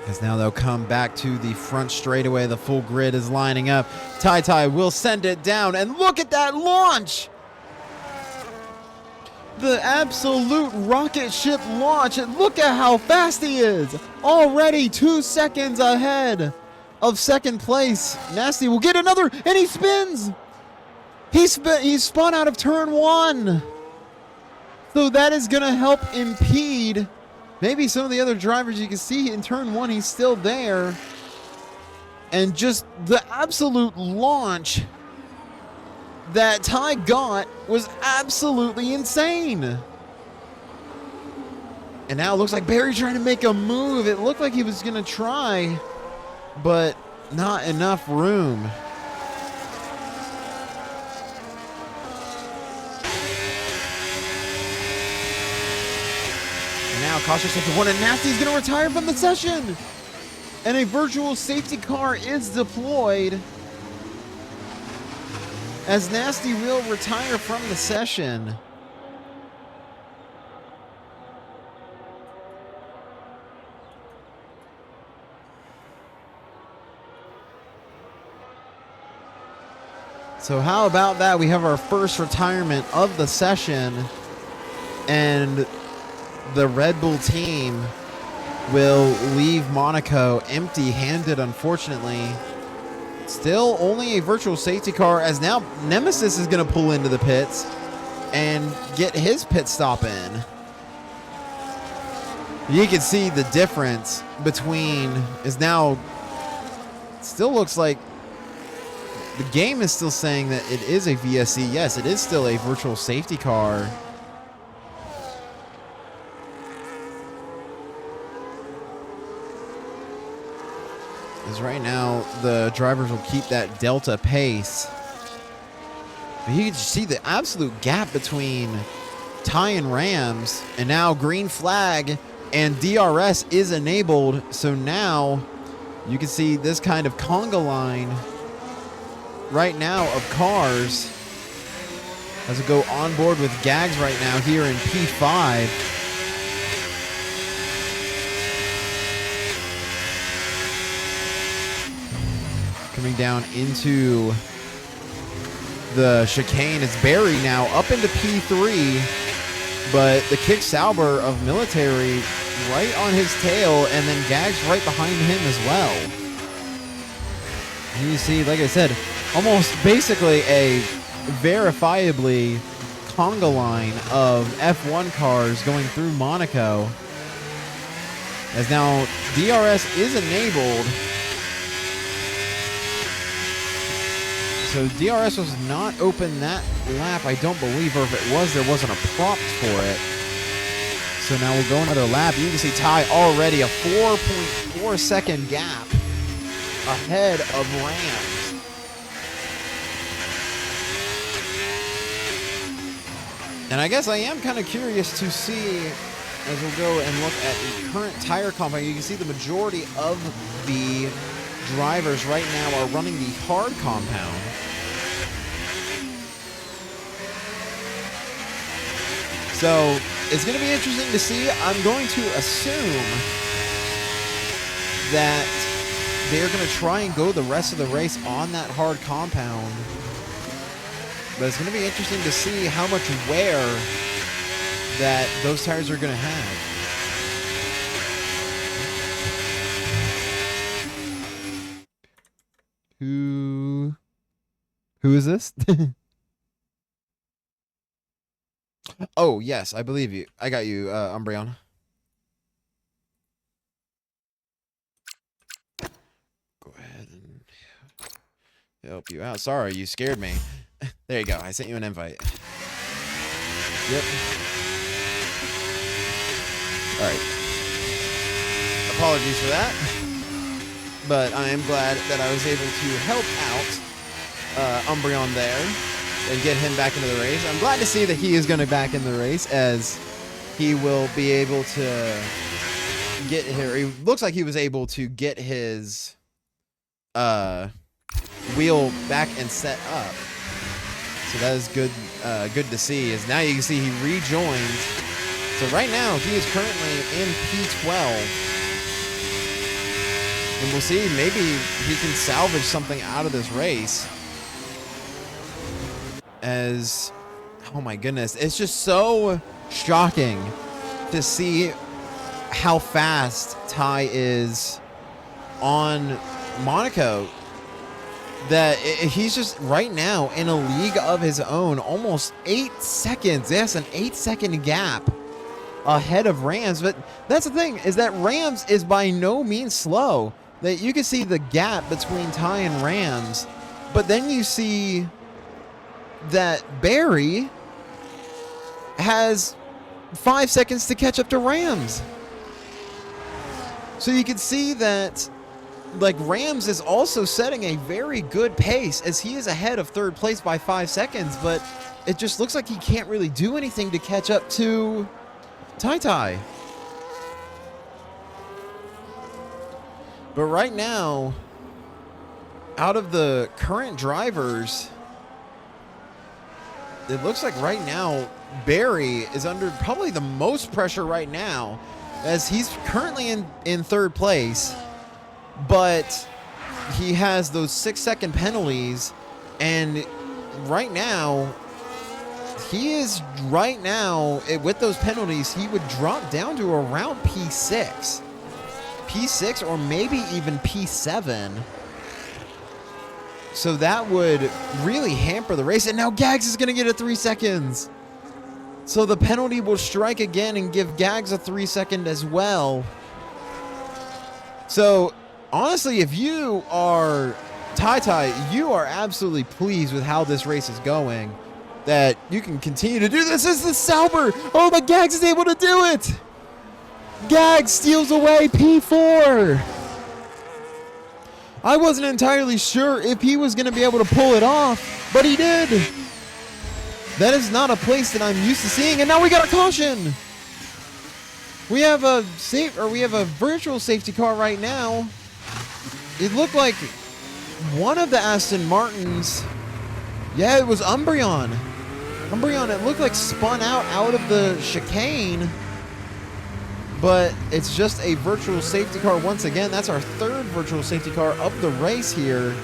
As now they'll come back to the front straightaway. The full grid is lining up. Ty will send it down, and look at that launch! The absolute rocket ship launch, and look at how fast he is! Already 2 seconds ahead of second place. Nasty will get another, and he spins! He spun out of turn 1. So that is going to help impede maybe some of the other drivers. You can see in turn 1, he's still there. And just the absolute launch that Ty got was absolutely insane. And now it looks like Barry trying to make a move. It looked like he was going to try, but not enough room. Now caution safety 1, and Nasty's going to retire from the session. And a virtual safety car is deployed as Nasty will retire from the session. So how about that? We have our first retirement of the session, and the Red Bull team will leave Monaco empty-handed, unfortunately. Still only a virtual safety car, as now Nemesis is going to pull into the pits and get his pit stop in. You can see the difference between is now, still looks like the game is still saying that it is a VSC. Yes, it is still a virtual safety car. As right now, the drivers will keep that delta pace. But you can see the absolute gap between Ty and Rams. And now green flag and DRS is enabled. So now you can see this kind of conga line right now of cars as we go on board with Gags right now here in P5. Coming down into the chicane. It's Barry now up into P3, but the Kick Sauber of Military right on his tail, and then Gags right behind him as well. And you see, like I said, almost basically a verifiably conga line of F1 cars going through Monaco. As now DRS is enabled. So DRS was not open that lap, I don't believe, or if it was, there wasn't a prompt for it. So now we'll go another lap. You can see Ty already a 4.4 second gap ahead of Rams. And I guess I am kind of curious to see, as we'll go and look at the current tire compound, you can see the majority of the drivers right now are running the hard compound. So it's going to be interesting to see. I'm going to assume that they're going to try and go the rest of the race on that hard compound. But it's going to be interesting to see how much wear that those tires are going to have. Who is this? Oh, yes, I believe you. I got you, Umbreon. Go ahead and help you out. Sorry, you scared me. There you go. I sent you an invite. Yep. All right. Apologies for that. But I am glad that I was able to help out Umbreon there and get him back into the race. I'm glad to see that he is going to back in the race, as he will be able to get here. He looks like he was able to get his wheel back and set up. So that is good good to see. As now you can see he rejoined. So right now he is currently in P12. And we'll see, maybe he can salvage something out of this race. As, oh my goodness, it's just so shocking to see how fast Ty is on Monaco. That he's just right now in a league of his own, almost 8 seconds. Yes, an 8-second gap ahead of Rams. But that's the thing, is that Rams is by no means slow. That you can see the gap between Ty and Rams, but then you see that Barry has 5 seconds to catch up to Rams. So you can see that, like, Rams is also setting a very good pace, as he is ahead of third place by 5 seconds, but it just looks like he can't really do anything to catch up to Ty. But right now, out of the current drivers, it looks like right now Barry is under probably the most pressure right now, as he's currently in third place, but he has those 6-second penalties, and right now he is with those penalties, he would drop down to around P6 or maybe even P7. So that would really hamper the race. And now Gags is going to get a 3 seconds. So the penalty will strike again and give Gags a 3 second as well. So honestly, if you are Ty, you are absolutely pleased with how this race is going. That you can continue to do this. This is the Sauber. Oh, but Gags is able to do it. Gags steals away P4. I wasn't entirely sure if he was going to be able to pull it off, but he did. That is not a place that I'm used to seeing, and now we got a caution. We have a virtual safety car right now. It looked like one of the Aston Martins. Yeah, it was Umbreon. It looked like spun out of the chicane. But it's just a virtual safety car once again. That's our third virtual safety car of the race here.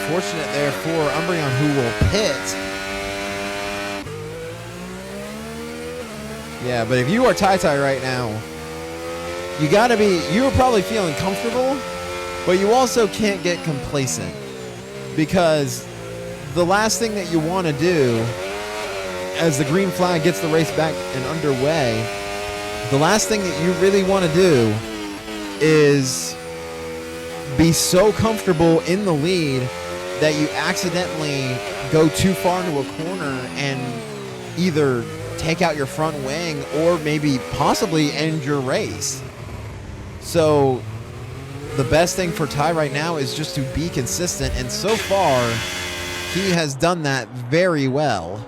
Unfortunate there for Umbreon, who will pit. Yeah, but if you are Ty right now, you're probably feeling comfortable, but you also can't get complacent, because the last thing that you want to do as the green flag gets the race back and underway, the last thing that you really want to do is be so comfortable in the lead that you accidentally go too far into a corner and either take out your front wing or maybe possibly end your race. So the best thing for Ty right now is just to be consistent, and so far he has done that very well.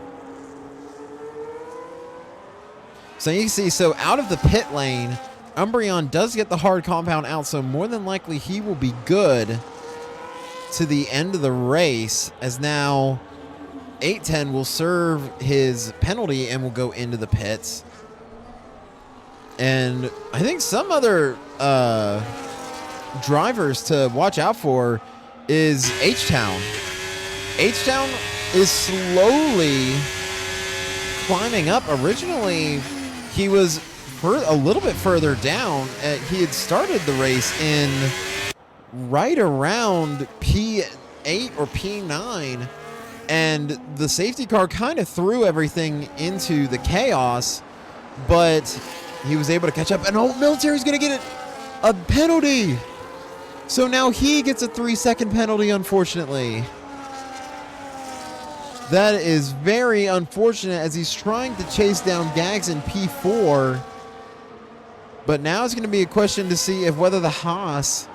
So you can see, so out of the pit lane, Umbreon does get the hard compound out, so more than likely he will be good to the end of the race, as now 810 will serve his penalty and will go into the pits. And I think some other drivers to watch out for is H-Town. H-Town is slowly climbing up. Originally, he was a little bit further down. He had started the race in right around P8 or P9, and the safety car kind of threw everything into the chaos, but he was able to catch up, and military's going to get a penalty. So now he gets a 3-second penalty, unfortunately. That is very unfortunate as he's trying to chase down Gags in P4. But now it's going to be a question to see if whether the Haas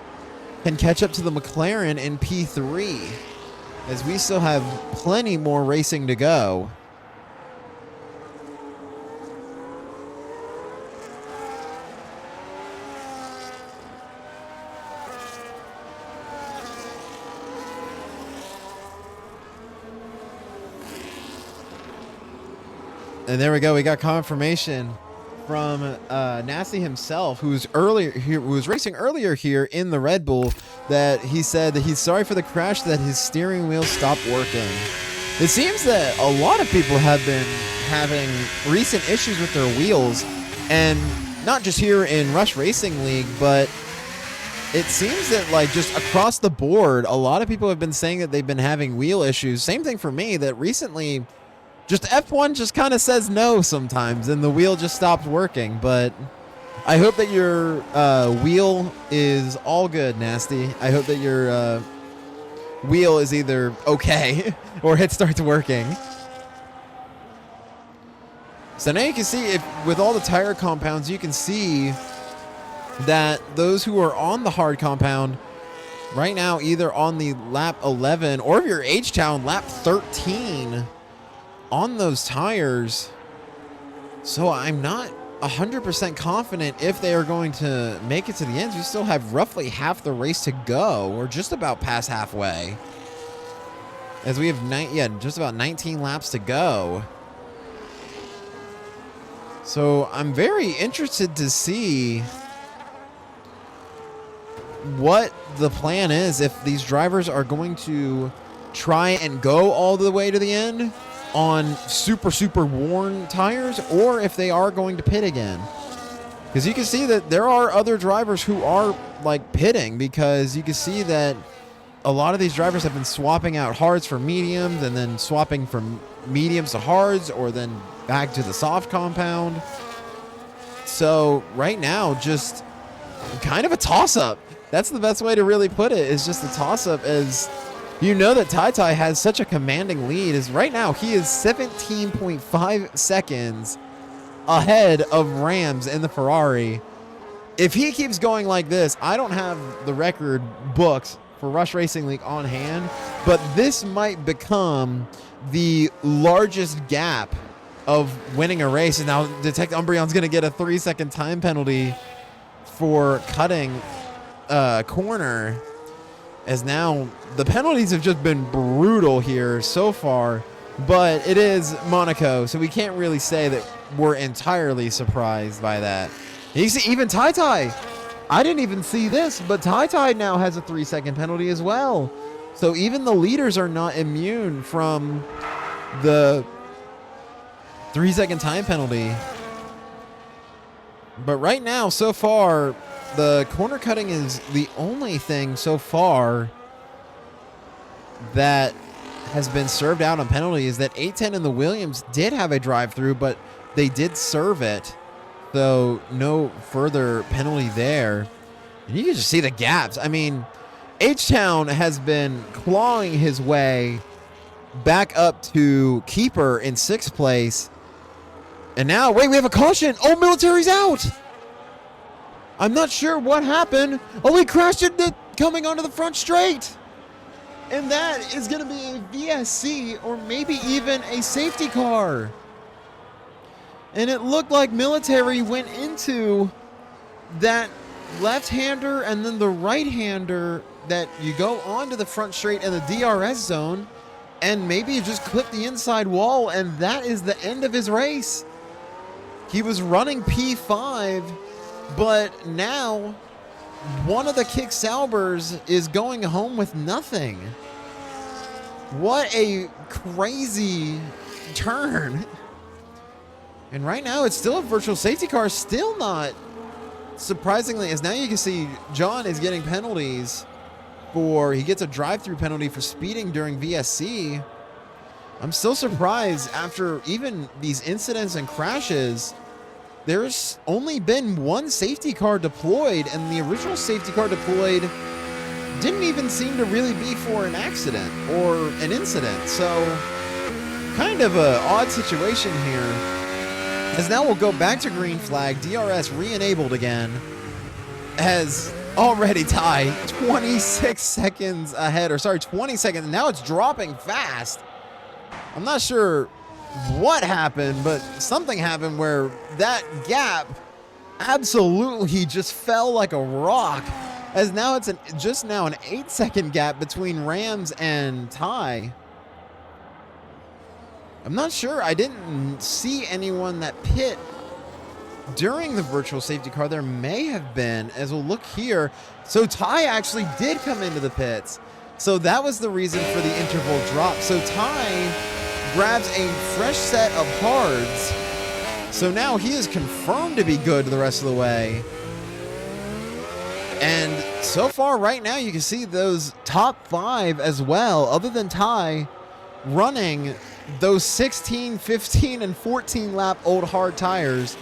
can catch up to the McLaren in P3, as we still have plenty more racing to go. And there we go. We got confirmation from Nasty himself, who was racing earlier here in the Red Bull, that he said that he's sorry for the crash, that his steering wheel stopped working. It seems that a lot of people have been having recent issues with their wheels, and not just here in Rush Racing League, but it seems that like just across the board, a lot of people have been saying that they've been having wheel issues. Same thing for me, that recently just F1 just kind of says no sometimes, and the wheel just stops working. But I hope that your wheel is all good, Nasty. I hope that your wheel is either okay or it starts working. So now you can see, with all the tire compounds, you can see that those who are on the hard compound right now, either on the lap 11 or if you're H-Town, lap 13 on those tires. So I'm not 100% confident if they are going to make it to the end. We still have roughly half the race to go, or just about past halfway, as we have just about 19 laps to go. So I'm very interested to see what the plan is, if these drivers are going to try and go all the way to the end on super worn tires, or if they are going to pit again. Because you can see that there are other drivers who are like pitting, because you can see that a lot of these drivers have been swapping out hards for mediums, and then swapping from mediums to hards, or then back to the soft compound. So right now, just kind of a toss-up. That's the best way to really put it, is just a toss-up, as you know that Tai has such a commanding lead. Is right now he is 17.5 seconds ahead of Rams in the Ferrari. If he keeps going like this, I don't have the record booked for Rush Racing League on hand, but this might become the largest gap of winning a race. And now Detect Umbreon's going to get a 3-second time penalty for cutting a corner, as now the penalties have just been brutal here so far. But it is Monaco, so we can't really say that we're entirely surprised by that. You see, even Tai, I didn't even see this, but Tai now has a 3-second penalty as well. So even the leaders are not immune from the 3-second time penalty. But right now, so far, the corner cutting is the only thing so far that has been served out on penalties. That 810 and the Williams did have a drive-through, but they did serve it, so no further penalty there. And you can just see the gaps. I mean, H-Town has been clawing his way back up to keeper in 6th place. And now, wait, we have a caution. Oh, military's out. I'm not sure what happened. Oh, he crashed into coming onto the front straight. And that is going to be a VSC, or maybe even a safety car. And it looked like military went into that left-hander and then the right-hander that you go onto the front straight in the DRS zone, and maybe you just clipped the inside wall, and that is the end of his race. He was running P5, but now one of the Kick Saubers is going home with nothing. What a crazy turn. And right now, it's still a virtual safety car. Still not, surprisingly, as now you can see John is getting penalties for, he gets a drive-through penalty for speeding during VSC. I'm still surprised after even these incidents and crashes, there's only been one safety car deployed, and the original safety car deployed didn't even seem to really be for an accident or an incident. So kind of a odd situation here. As now we'll go back to green flag, DRS re-enabled again, as already Ty 26 seconds ahead, or sorry, 20 seconds. Now it's dropping fast. I'm not sure what happened, but something happened where that gap absolutely just fell like a rock, as now it's just now an 8-second gap between Rams and Ty. I'm not sure. I didn't see anyone that pit during the virtual safety car. There may have been, as we'll look here. So Ty actually did come into the pits. So that was the reason for the interval drop. So Ty grabs a fresh set of hards. So now he is confirmed to be good the rest of the way. And so far right now, you can see those top 5 as well, other than Ty, running those 16, 15, and 14 lap old hard tires.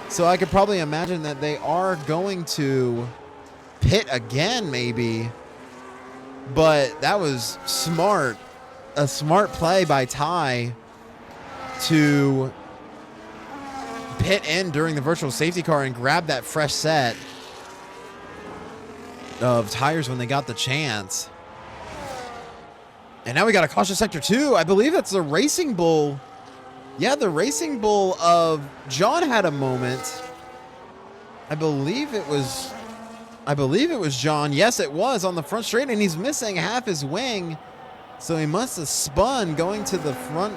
So I could probably imagine that they are going to pit again, maybe. But that was smart. A smart play by Ty to pit in during the virtual safety car and grab that fresh set of tires when they got the chance. And now we got a caution sector 2. I believe that's the Racing Bull. Yeah, the Racing Bull of John had a moment. I believe it was John. Yes, it was on the front straight, and he's missing half his wing. So he must have spun going to the front,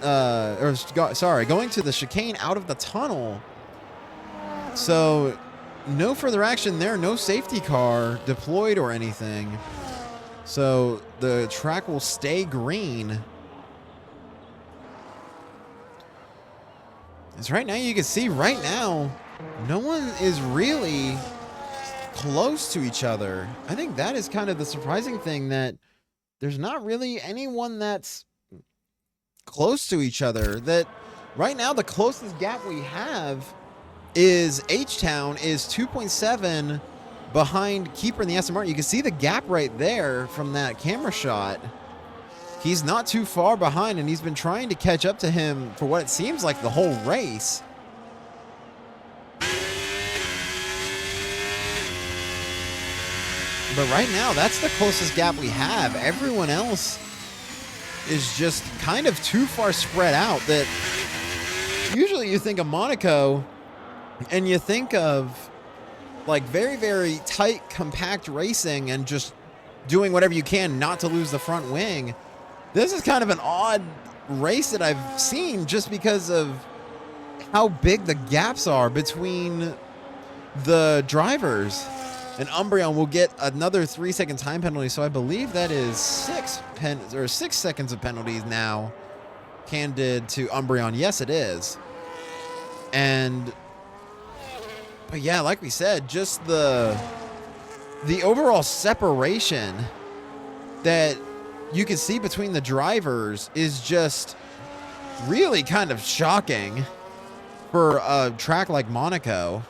going to the chicane out of the tunnel. So no further action there. No safety car deployed or anything. So the track will stay green. As right now, you can see right now, no one is really close to each other. I think that is kind of the surprising thing, that there's not really anyone that's close to each other. That right now, the closest gap we have is H-Town is 2.7 behind Keeper in the Aston Martin. You can see the gap right there from that camera shot. He's not too far behind, and he's been trying to catch up to him for what it seems like the whole race. But right now, that's the closest gap we have. Everyone else is just kind of too far spread out. That usually you think of Monaco and you think of like very, very tight, compact racing and just doing whatever you can not to lose the front wing. This is kind of an odd race that I've seen just because of how big the gaps are between the drivers. And Umbreon will get another 3-second time penalty. So I believe that is 6 seconds of penalties now handed to Umbreon. Yes, it is. But yeah, like we said, just the overall separation that you can see between the drivers is just really kind of shocking for a track like Monaco.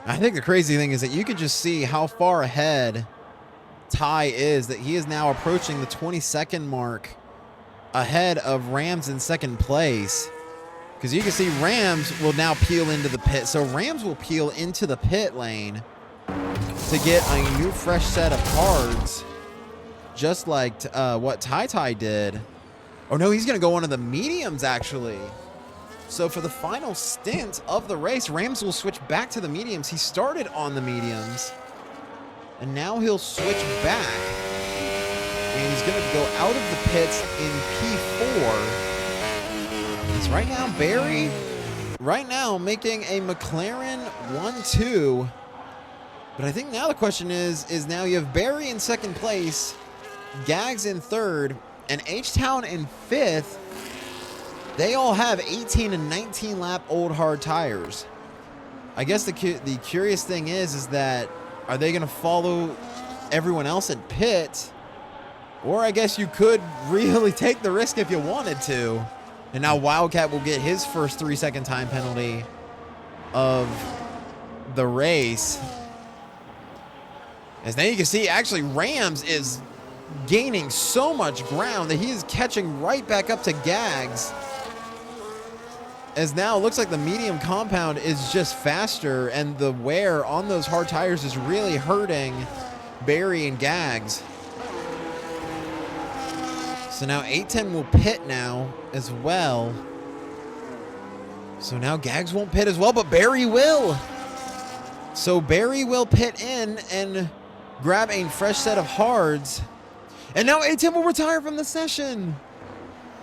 I think the crazy thing is that you can just see how far ahead Ty is, that he is now approaching the 20-second mark ahead of Rams in second place. Because you can see Rams will now peel into the pit. So Rams will peel into the pit lane to get a new fresh set of cards, just like what Ty did. Oh no, he's going to go on to the mediums actually. So for the final stint of the race, Rams will switch back to the mediums. He started on the mediums, and now he'll switch back. And he's going to go out of the pits in P4. It's right now Barry, right now making a McLaren 1-2 But I think now the question is now you have Barry in second place, Gags in third, and H-Town in fifth. They all have 18 and 19 lap old hard tires. I guess the curious thing is that are they going to follow everyone else in pit? Or I guess you could really take the risk if you wanted to. And now Wildcat will get his first 3-second time penalty of the race. As now you can see, actually, Rams is gaining so much ground that he is catching right back up to Gags. As now it looks like the medium compound is just faster, and the wear on those hard tires is really hurting Barry and Gags. So now 810 will pit now as well. So now Gags won't pit as well, but Barry will. So Barry will pit in and grab a fresh set of hards. And now 810 will retire from the session.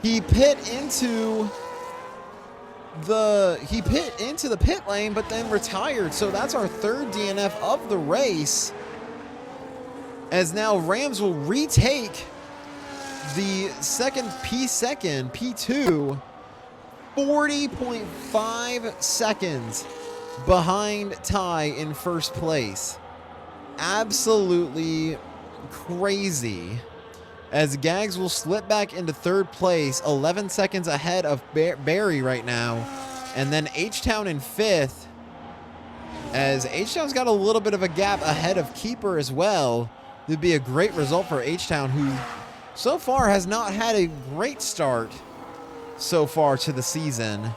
He pit into the pit lane, but then retired. So that's our third DNF of the race. As now Rams will retake the P2, 40.5 seconds behind Ty in first place. Absolutely crazy. As Gags will slip back into third place, 11 seconds ahead of Barry right now. And then H-Town in fifth, as H-Town's got a little bit of a gap ahead of Keeper as well. It would be a great result for H-Town, who so far has not had a great start so far to the season.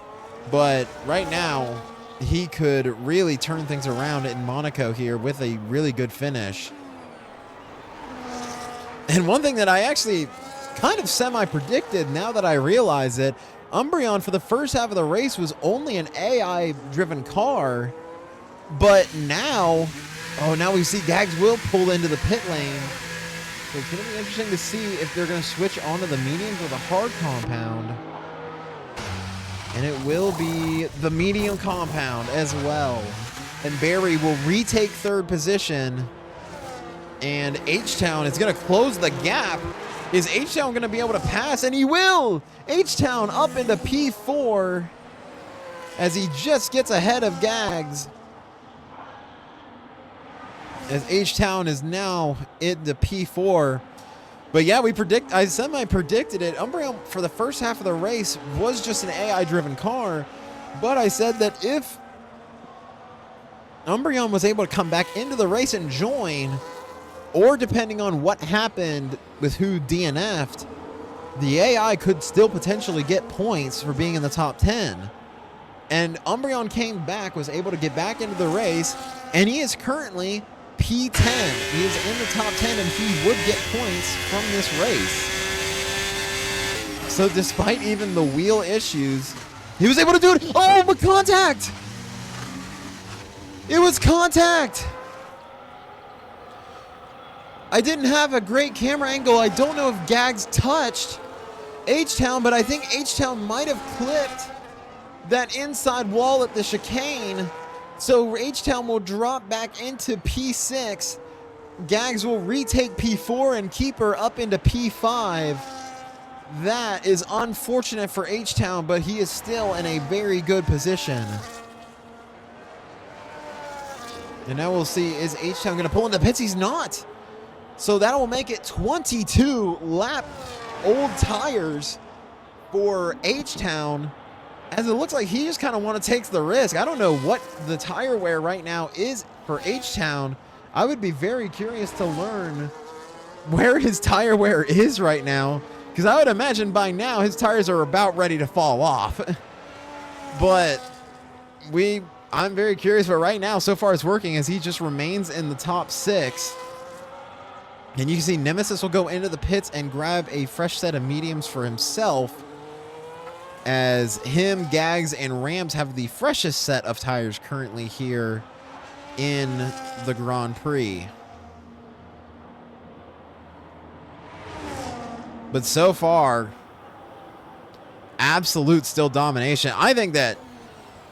But right now, he could really turn things around in Monaco here with a really good finish. And one thing that I actually kind of semi-predicted now that I realize it, Umbreon for the first half of the race was only an AI-driven car, but now, now we see Gags will pull into the pit lane. So it's going to be interesting to see if they're going to switch onto the mediums or the hard compound. And it will be the medium compound as well. And Barry will retake third position. And H-Town is going to close the gap. Is H-Town going to be able to pass? And he will! H-Town up into P4 as he just gets ahead of Gags. As H-Town is now into P4. But yeah, I semi-predicted it. Umbreon for the first half of the race was just an AI-driven car. But I said that if Umbreon was able to come back into the race and join, or depending on what happened with who DNF'd, the AI could still potentially get points for being in the top 10. And Umbreon came back, was able to get back into the race, and he is currently P10. He is in the top 10, and he would get points from this race. So despite even the wheel issues, he was able to do it. Oh, but contact! It was contact! I didn't have a great camera angle. I don't know if Gags touched H-Town, but I think H-Town might have clipped that inside wall at the chicane. So H-Town will drop back into P6. Gags will retake P4 and Keeper up into P5. That is unfortunate for H-Town, but he is still in a very good position. And now we'll see, is H-Town going to pull into pits? He's not. So that will make it 22 lap old tires for H-Town, as it looks like he just kind of want to take the risk. I don't know what the tire wear right now is for H-Town. I would be very curious to learn where his tire wear is right now, because I would imagine by now his tires are about ready to fall off. But I'm very curious, but right now so far it's working as he just remains in the top 6. And you can see Nemesis will go into the pits and grab a fresh set of mediums for himself, as him, Gags, and Rams have the freshest set of tires currently here in the Grand Prix. But so far, absolute still domination. I think that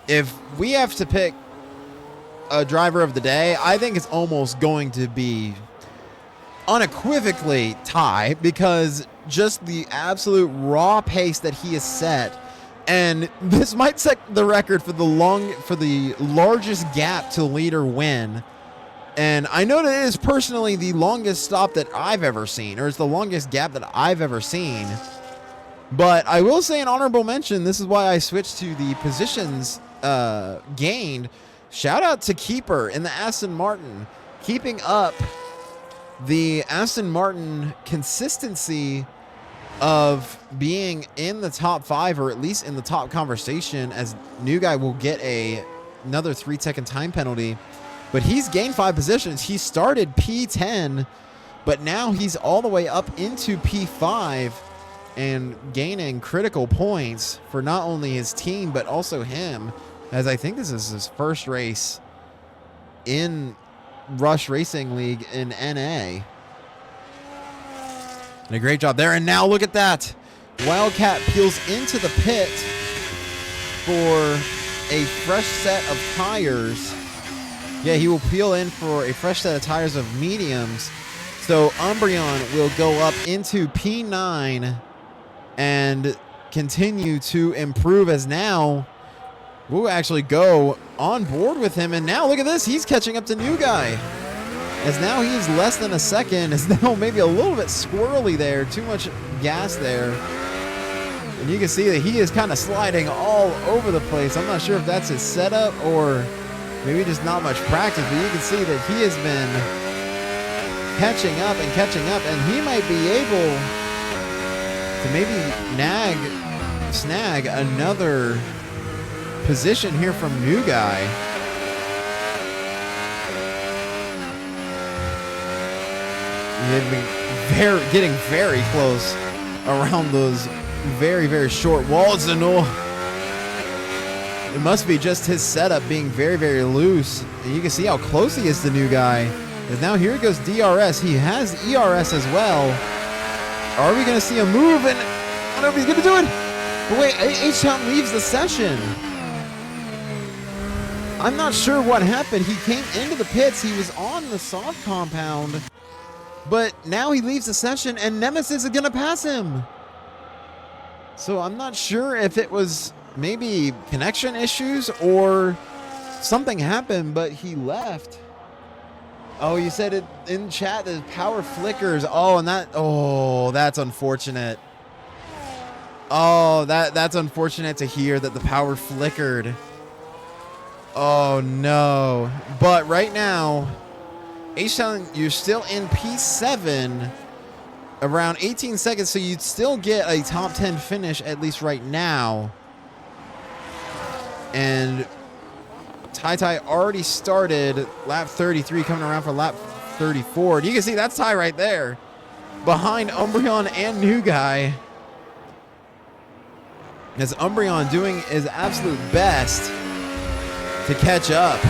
if we have to pick a driver of the day, I think it's almost going to be unequivocally Ty, because just the absolute raw pace that he has set, and this might set the record for the largest gap to leader win. And I know that it is personally the longest stop that I've ever seen, or it's the longest gap that I've ever seen. But I will say an honorable mention. This is why I switched to the positions gained. Shout out to Keeper in the Aston Martin, keeping up the Aston Martin consistency of being in the top 5, or at least in the top conversation, as New Guy will get another 3-second time penalty. But he's gained 5 positions. He started P10, but now he's all the way up into P5 and gaining critical points for not only his team, but also him, as I think this is his first race in Rush Racing League in NA. And a great job there. And now look at that. Wildcat peels into the pit for a fresh set of tires. Yeah, he will peel in for a fresh set of tires of mediums. So Umbreon will go up into P9 and continue to improve, as now we'll actually go on board with him. And now look at this. He's catching up to New Guy, as now he's less than a second. Is now maybe a little bit squirrely there. Too much gas there. And you can see that he is kind of sliding all over the place. I'm not sure if that's his setup or maybe just not much practice, but you can see that he has been catching up, and he might be able to maybe snag another position here from New Guy. Getting very close around those very, very short walls. And it must be just his setup being very, very loose. And you can see how close he is to New Guy. And now here goes DRS. He has ERS as well. Are we going to see a move? And I don't know if he's going to do it. But wait, H-Town leaves the session. I'm not sure what happened. He came into the pits. He was on the soft compound. But now he leaves the session, and Nemesis is going to pass him. So I'm not sure if it was maybe connection issues or something happened, but he left. Oh, you said it in chat, the power flickers. Oh, and that's unfortunate. Oh, that's unfortunate to hear that the power flickered. Oh no. But right now, H-Town, you're still in P7, around 18 seconds, so you'd still get a top 10 finish, at least right now. And Tai already started lap 33, coming around for lap 34. And you can see that's Tai right there, behind Umbreon and New Guy, as Umbreon doing his absolute best to catch up.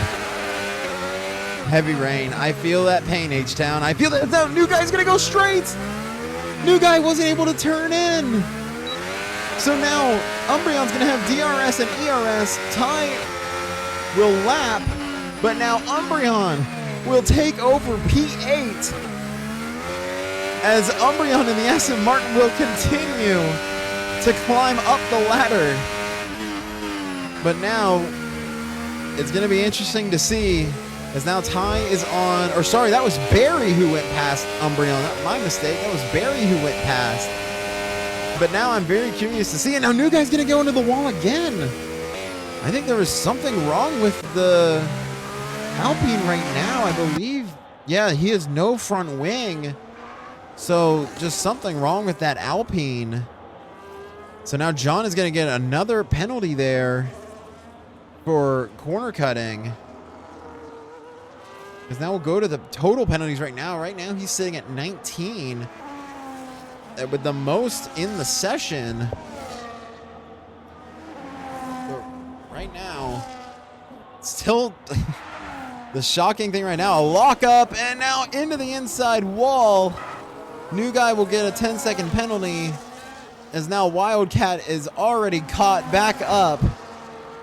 Heavy rain. I feel that pain, H-Town. I feel that. No, New Guy's going to go straight. New Guy wasn't able to turn in. So now Umbreon's going to have DRS and ERS. Tai will lap, but now Umbreon will take over P8, as Umbreon and the Aston Martin will continue to climb up the ladder. But now it's going to be interesting to see, as now Tai is on, or sorry, that was Barry who went past Umbreon. My mistake. That was Barry who went past. But now I'm very curious to see it. Now New Guy's going to go into the wall again. I think there was something wrong with the Alpine right now, I believe. Yeah, he has no front wing. So just something wrong with that Alpine. So now John is going to get another penalty there for corner cutting. Because now we'll go to the total penalties right now. Right now he's sitting at 19 with the most in the session. But right now, still the shocking thing right now, a lockup, and now into the inside wall. New Guy will get a 10-second penalty, as now Wildcat is already caught back up.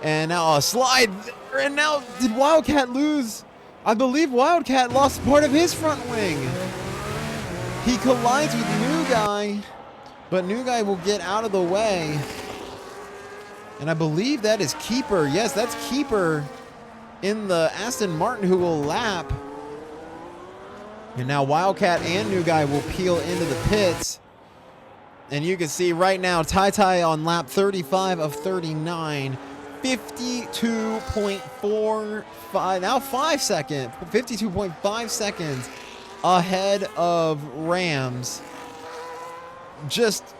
And now a slide And now, did Wildcat lose? I believe Wildcat lost part of his front wing. He collides with New Guy, but New Guy will get out of the way. And I believe that is Keeper. Yes, that's Keeper in the Aston Martin who will lap. And now Wildcat and New Guy will peel into the pits. And you can see right now, Tai on lap 35 of 39. 52.45, now 5 seconds, 52.5 seconds ahead of Rams. Just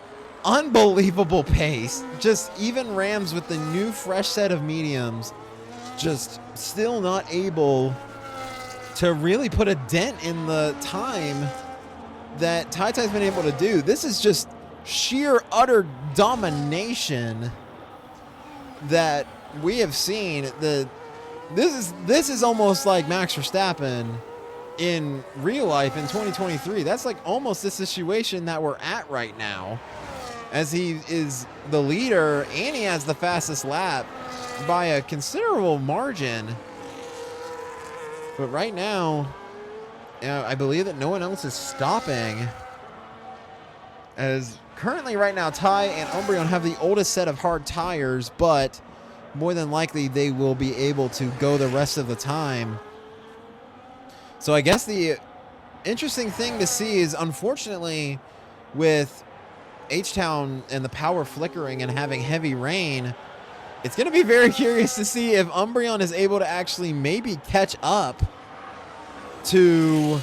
unbelievable pace. Just even Rams with the new fresh set of mediums, just still not able to really put a dent in the time that Tai's been able to do. This is just sheer utter domination that we have seen. This is almost like Max Verstappen in real life in 2023. That's like almost the situation that we're at right now, as he is the leader and he has the fastest lap by a considerable margin. But right now, I believe that no one else is stopping, as currently right now, Tai and Umbreon have the oldest set of hard tires, but more than likely they will be able to go the rest of the time. So I guess the interesting thing to see is, unfortunately, with H-Town and the power flickering and having heavy rain, it's going to be very curious to see if Umbreon is able to actually maybe catch up to,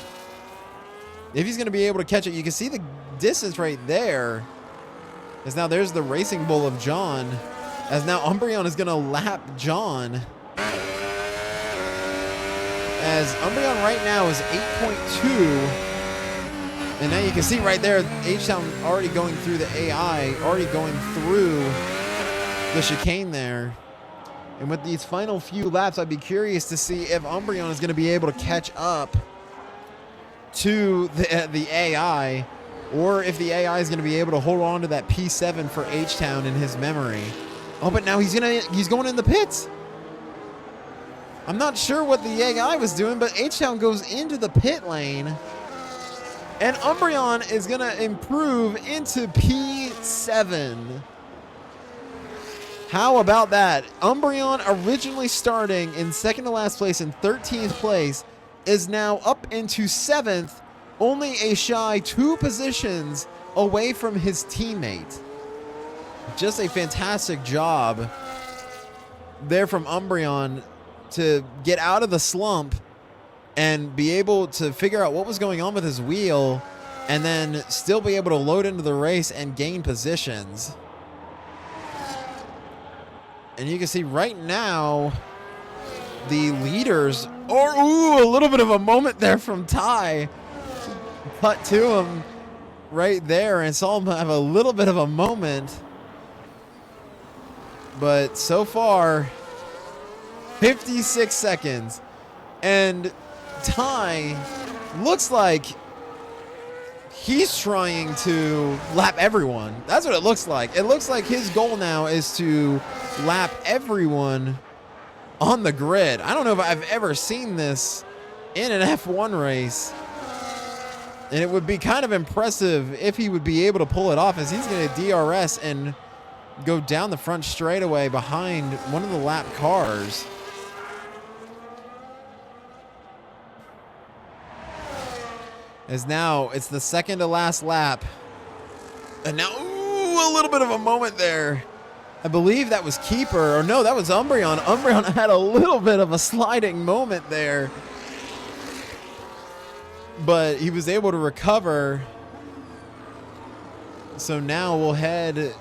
if he's going to be able to catch it. You can see the distance right there, as now there's the Racing Bull of John, as now Umbreon is going to lap John, as Umbreon right now is 8.2, and now you can see right there H-Town already going through the AI, already going through the chicane there. And with these final few laps, I'd be curious to see if Umbreon is going to be able to catch up to the AI, or if the AI is going to be able to hold on to that P7 for H-Town in his memory. Oh, but now he's going in the pits. I'm not sure what the AI was doing, but H-Town goes into the pit lane, and Umbreon is going to improve into P7. How about that? Umbreon, originally starting in second to last place in 13th place, is now up into 7th, only a shy 2 positions away from his teammate. Just a fantastic job there from Umbreon to get out of the slump and be able to figure out what was going on with his wheel, and then still be able to load into the race and gain positions. And you can see right now the leaders are, a little bit of a moment there from Tai. Cut to him right there and saw him have a little bit of a moment. But so far, 56 seconds. And Tai looks like he's trying to lap everyone. That's what it looks like. It looks like his goal now is to lap everyone on the grid. I don't know if I've ever seen this in an F1 race. And it would be kind of impressive if he would be able to pull it off, as he's going to DRS and go down the front straightaway behind one of the lap cars. As now it's the second to last lap. And now, a little bit of a moment there. I believe that was Keeper, or no, that was Umbreon. Umbreon had a little bit of a sliding moment there, but he was able to recover. So now we'll head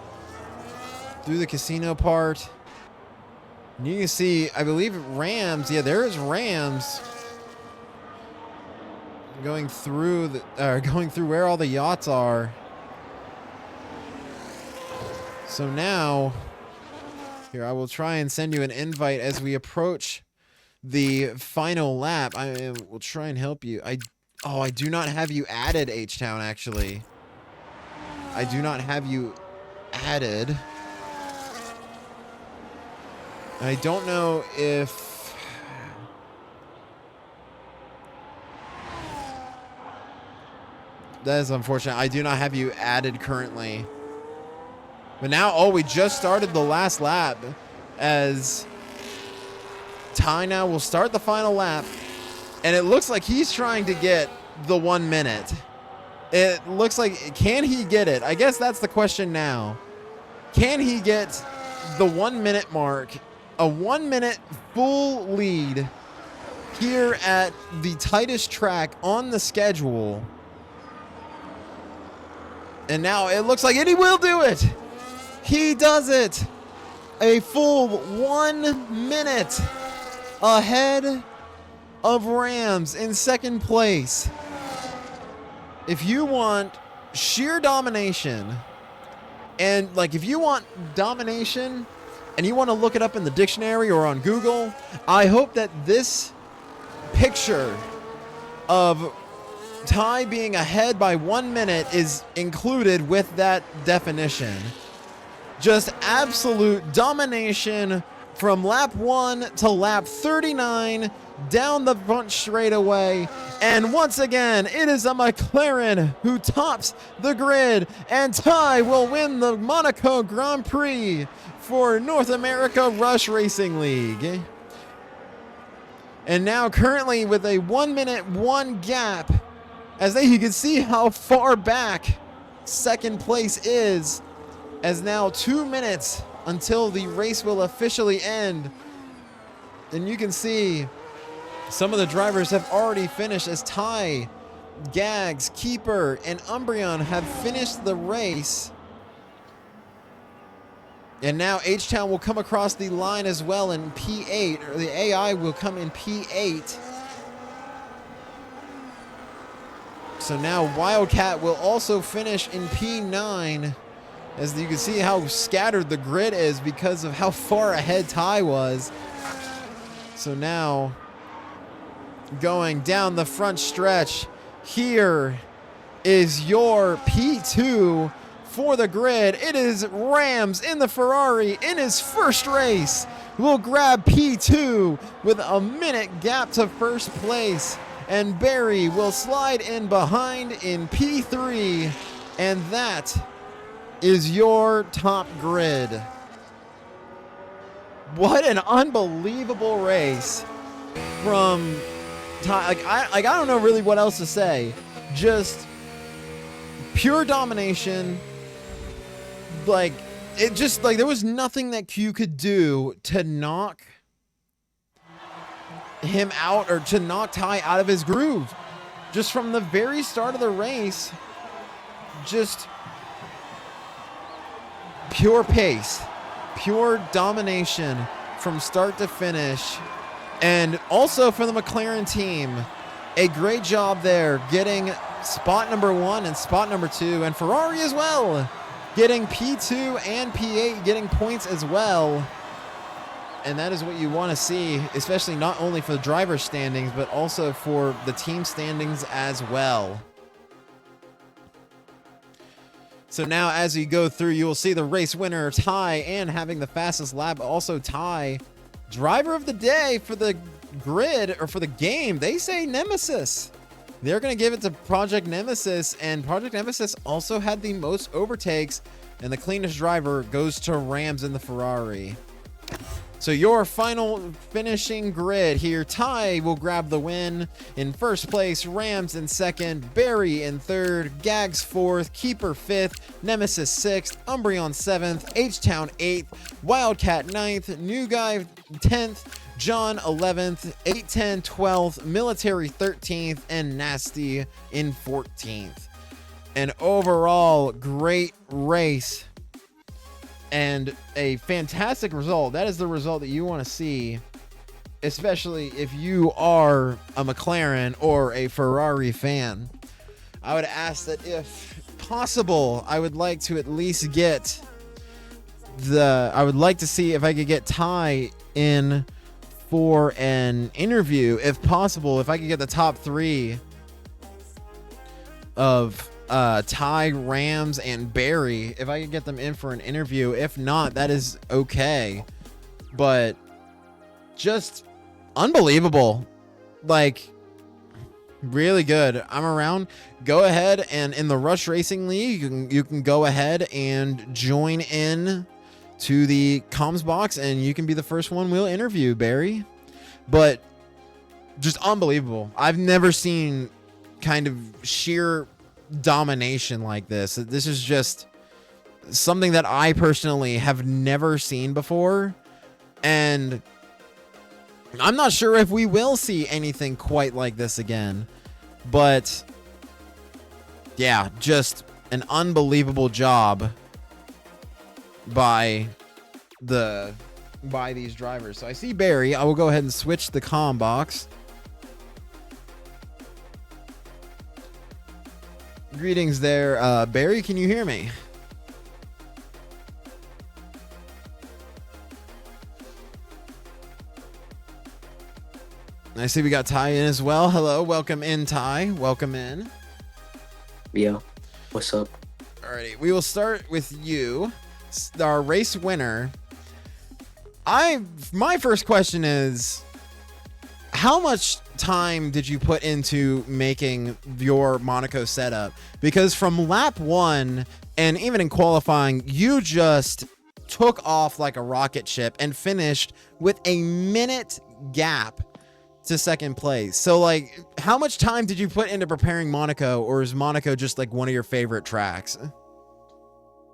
through the casino part. And you can see, I believe Rams, yeah, there is Rams going through where all the yachts are. So now, here, I will try and send you an invite as we approach the final lap. I will try and help you. I do not have you added, H-Town, actually. I do not have you added. I don't know if That is unfortunate. I do not have you added currently. But now, oh, we just started the last lap as Ty now will start the final lap. And it looks like he's trying to get the 1 minute. It looks like, can he get it? I guess that's the question now. Can he get the 1 minute mark? A 1 minute full lead here at the tightest track on the schedule. And now it looks like, and he will do it. He does it. A full 1 minute ahead of Rams in second place. If you want sheer domination, and like if you want domination and you want to look it up in the dictionary or on Google, I hope that this picture of Ty being ahead by 1 minute is included with that definition. Just absolute domination from lap 1 to lap 39 down the front straightaway. And once again, it is a McLaren who tops the grid, and Ty will win the Monaco Grand Prix for North America Rush Racing League. And now currently with a 1 minute 1 gap, as you can see how far back second place is, as now 2 minutes until the race will officially end. And you can see some of the drivers have already finished, as Ty, Gags, Keeper, and Umbreon have finished the race. And now H-Town will come across the line as well in P8, or the AI will come in P8. So now Wildcat will also finish in P9, as you can see how scattered the grid is because of how far ahead Ty was. So now, going down the front stretch, here is your P2 for the grid. It is Rams in the Ferrari in his first race. Will grab P2 with a minute gap to first place. And Barry will slide in behind in P3. And that is your top grid. What an unbelievable race from Ty. I don't know really what else to say. Just pure domination. Like, it just, like, there was nothing that you could do to knock him out or to knock Ty out of his groove. Just from the very start of the race, just pure pace, pure domination from start to finish. And also for the McLaren team, a great job there getting spot number 1 and spot number 2, and Ferrari as well, getting P2 and P8, getting points as well. And that is what you want to see, especially not only for the driver standings, but also for the team standings as well. So now as you go through, you will see the race winner, Ty, and having the fastest lap, also Ty. Driver of the day for the grid, or for the game, they say Nemesis. They're going to give it to Project Nemesis, and Project Nemesis also had the most overtakes, and the cleanest driver goes to Rams in the Ferrari. So your final finishing grid here, Ty will grab the win. In first place, Rams in second, Barry in third, Gags fourth, Keeper fifth, Nemesis sixth, Umbreon seventh, H-Town eighth, Wildcat ninth, New Guy 10th, John 11th, 810 12th, Military 13th, and Nasty in 14th. An overall great race and a fantastic result. That is the result that you want to see, especially if you are a McLaren or a Ferrari fan. I would ask that if possible, I would like to at least get I would like to see if I could get Ty in for an interview, if possible, if I could get the top 3 of Ty, Rams, and Barry, if I could get them in for an interview. If not, that is okay. But just unbelievable. Like, Really good. I'm around. Go ahead and in the Rush Racing League, you can go ahead and join in to the comms box, and you can be the first one we'll interview, Barry. But just unbelievable. I've never seen kind of sheer domination like this. This is just something that I personally have never seen before, and I'm not sure if we will see anything quite like this again. But yeah, just an unbelievable job by these drivers. So I see Barry. I will go ahead and switch the comm box. Greetings there, Barry. Can you hear me? I see we got Ty in as well. Hello, welcome in, Ty. Welcome in. Yeah, what's up? Alrighty, we will start with you, our race winner. My first question is, how much time did you put into making your Monaco setup? Because from lap 1 and even in qualifying, you just took off like a rocket ship and finished with a minute gap to second place. So like, how much time did you put into preparing Monaco, or is Monaco just like one of your favorite tracks?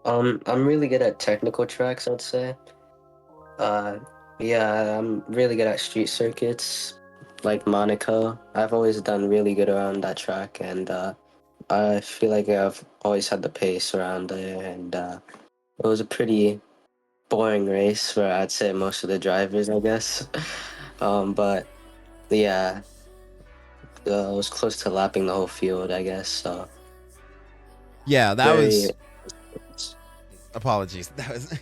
I'm really good at technical tracks, I'd say. Uh, yeah, I'm really good at street circuits, like Monaco. I've always done really good around that track, and I feel like I've always had the pace around there, and it was a pretty boring race for, I'd say, most of the drivers, I guess. But yeah, I was close to lapping the whole field, I guess, so Yeah, that very... was, apologies. That was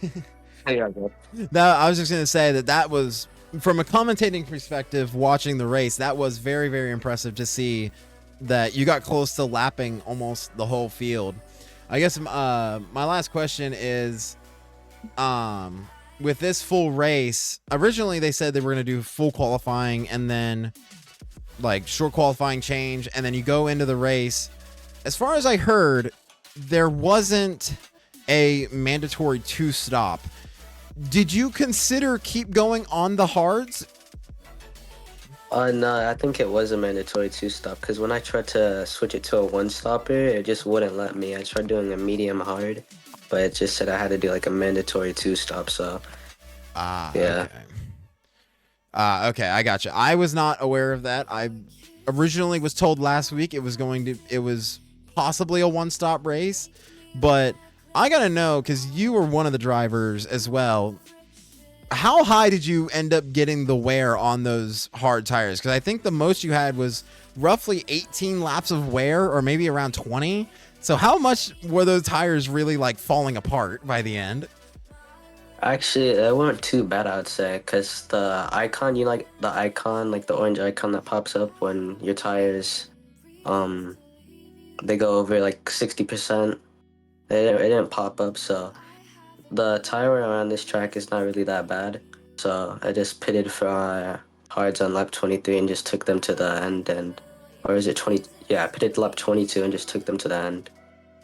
Yeah, bro. that I was just gonna say that was, from a commentating perspective, watching the race, that was very, very impressive to see that you got close to lapping almost the whole field. I guess my last question is, with this full race, originally they said they were gonna do full qualifying and then like short qualifying change, and then you go into the race. As far as I heard, there wasn't a mandatory 2-stop. Did you consider keep going on the hards? No, I think it was a mandatory 2-stop, because when I tried to switch it to a 1-stopper, it just wouldn't let me. I tried doing a medium hard, but it just said I had to do like a mandatory 2-stop, so yeah. Okay. Okay, I gotcha. I was not aware of that. I originally was told last week it was possibly a 1-stop race, but I gotta know, because you were one of the drivers as well, how high did you end up getting the wear on those hard tires? Because I think the most you had was roughly 18 laps of wear, or maybe around 20. So how much were those tires really like falling apart by the end? Actually, it weren't too bad, I'd say, because the icon, like the icon, like the orange icon that pops up when your tires, they go over like 60%. It didn't pop up, so the tire wear around this track is not really that bad. So I just pitted for hards on lap 23 and just took them to the end, and or is it 20? Yeah, I pitted lap 22 and just took them to the end.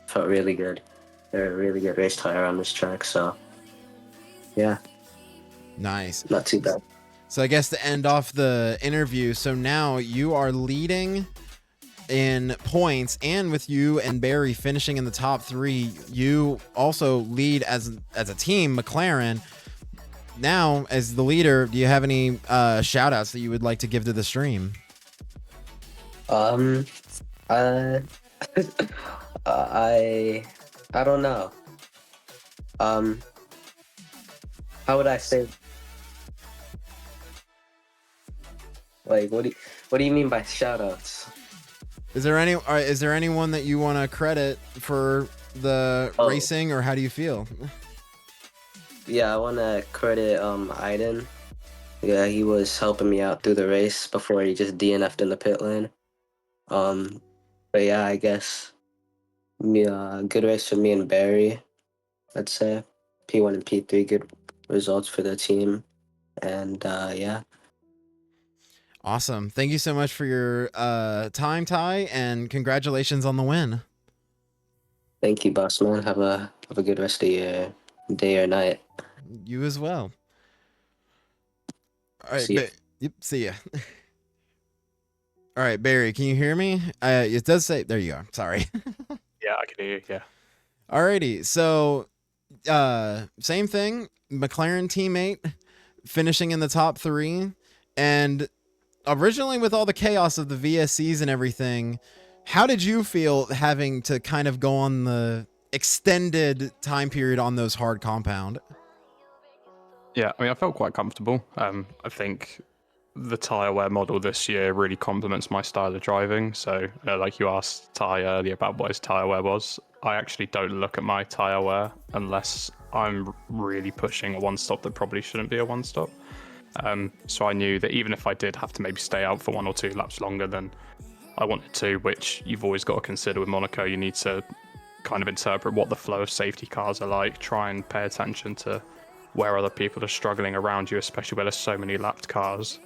Felt really good. They're a really good race tire on this track, so yeah, Nice. not too bad. So I guess to end off the interview, so now you are leading in points, and with you and Barry finishing in the top 3, you also lead as a team, McLaren. Now, as the leader, do you have any shout outs that you would like to give to the stream? Uh, I don't know. Um, how would I say? Like, what do you mean by shout outs? Is there anyone that you want to credit for the racing, or how do you feel? Yeah, I want to credit Aiden. Yeah, he was helping me out through the race before he just DNF'd in the pit lane. But yeah, I guess good race for me and Barry. I'd say P1 and P3 good results for the team, and yeah. Awesome. Thank you so much for your time, Ty, and congratulations on the win. Thank you, boss man. Have a good rest of your day or night. You as well. All right, See ya. yep, see ya. All right, Barry, can you hear me? It does say there you are. Sorry. Yeah, I can hear you. Yeah. Alrighty, so same thing. McLaren teammate finishing in the top 3, and originally with all the chaos of the VSCs and everything, how did you feel having to kind of go on the extended time period on those hard compound? Yeah, I mean, I felt quite comfortable. I think the tyre wear model this year really complements my style of driving. So, like you asked Ty earlier about what his tyre wear was, I actually don't look at my tyre wear unless I'm really pushing a one stop that probably shouldn't be a one stop. So I knew that even if I did have to maybe stay out for 1 or 2 laps longer than I wanted to, which you've always got to consider with Monaco, you need to kind of interpret what the flow of safety cars are like, try and pay attention to where other people are struggling around you, especially where there's so many lapped cars.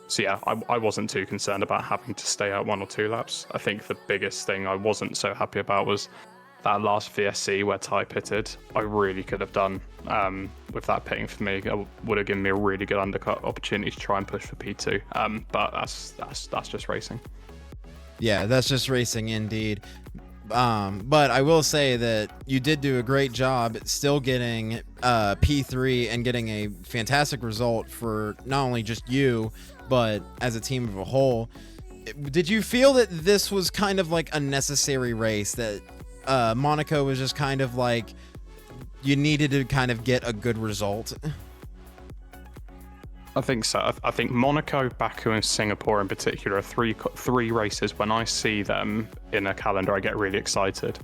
So yeah, I wasn't too concerned about having to stay out 1 or 2 laps. I think the biggest thing I wasn't so happy about was that last VSC where Ty pitted. I really could have done with that pitting for me. It would have given me a really good undercut opportunity to try and push for P2. But that's just racing. Yeah, that's just racing indeed. But I will say that you did do a great job still getting P3 and getting a fantastic result for not only just you, but as a team of a whole. Did you feel that this was kind of like a necessary race, that Monaco was just kind of like you needed to kind of get a good result? I think so. I think Monaco, Baku, and Singapore in particular are three races. When I see them in a calendar, I get really excited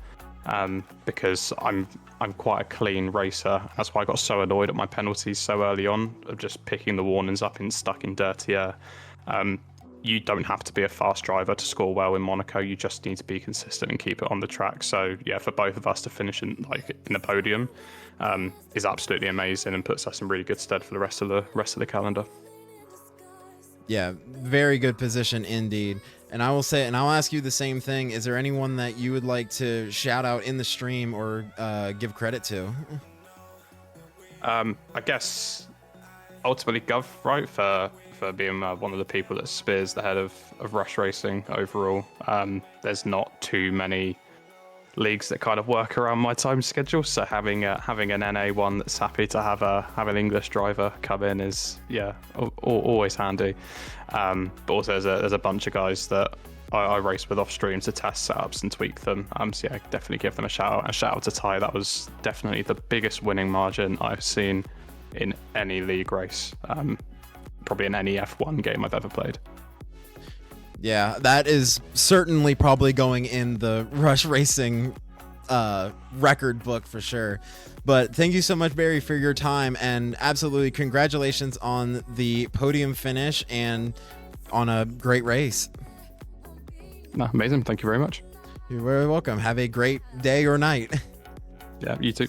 because I'm quite a clean racer. That's why I got so annoyed at my penalties so early on of just picking the warnings up and stuck in dirty air. You don't have to be a fast driver to score well in Monaco. You just need to be consistent and keep it on the track. So yeah, for both of us to finish in the podium is absolutely amazing and puts us in really good stead for the rest of the calendar. Yeah, very good position indeed. And I will say, and I'll ask you the same thing. Is there anyone that you would like to shout out in the stream or give credit to? I guess ultimately Gov, right, for being one of the people that spears the head of Rush Racing overall. There's not too many leagues that kind of work around my time schedule, so having an NA one that's happy to have an English driver come in is always handy. But also there's a bunch of guys that I race with off stream to test setups and tweak them. So yeah, definitely give them a shout out. And a shout out to Ty. That was definitely the biggest winning margin I've seen in any league race. Probably in any F1 game I've ever played. Yeah, that is certainly probably going in the Rush Racing record book for sure. But thank you so much, Barry, for your time, and absolutely congratulations on the podium finish and on a great race. No, amazing. Thank you very much. You're very welcome. Have a great day or night. Yeah, you too.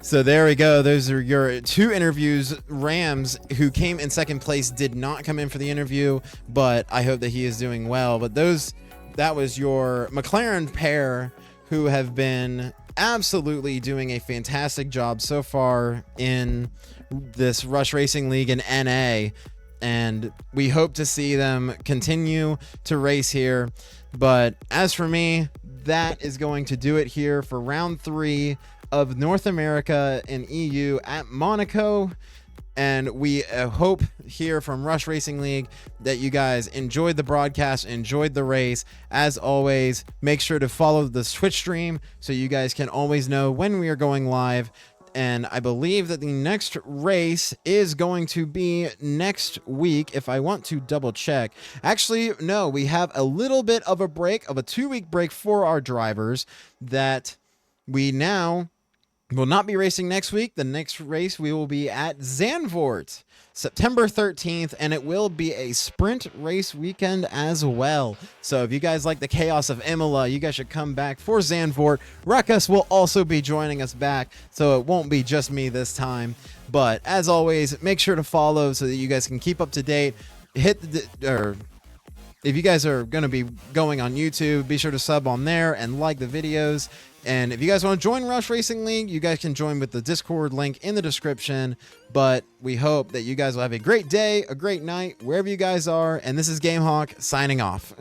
So there we go. Those are your 2 interviews. Rams, who came in second place, did not come in for the interview, but I hope that he is doing well. But that was your McLaren pair, who have been absolutely doing a fantastic job so far in this Rush Racing League in NA. And we hope to see them continue to race here. But as for me, that is going to do it here for round 3 of North America and EU at Monaco. And we hope here from Rush Racing League that you guys enjoyed the broadcast, enjoyed the race. As always, make sure to follow the Twitch stream so you guys can always know when we are going live. And I believe that the next race is going to be next week, if I want to double check. Actually, no, we have a little bit of a break, of a 2-week break for our drivers, that we now We'll not be racing next week. The next race we will be at Zandvoort, September 13th, and it will be a sprint race weekend as well. So if you guys like the chaos of Imola, you guys should come back for Zandvoort. Ruckus will also be joining us back, so it won't be just me this time. But as always, make sure to follow so that you guys can keep up to date. If you guys are going to be going on YouTube, be sure to sub on there and like the videos. And if you guys want to join Rush Racing League, you guys can join with the Discord link in the description. But we hope that you guys will have a great day, a great night, wherever you guys are. And this is GameHawk signing off.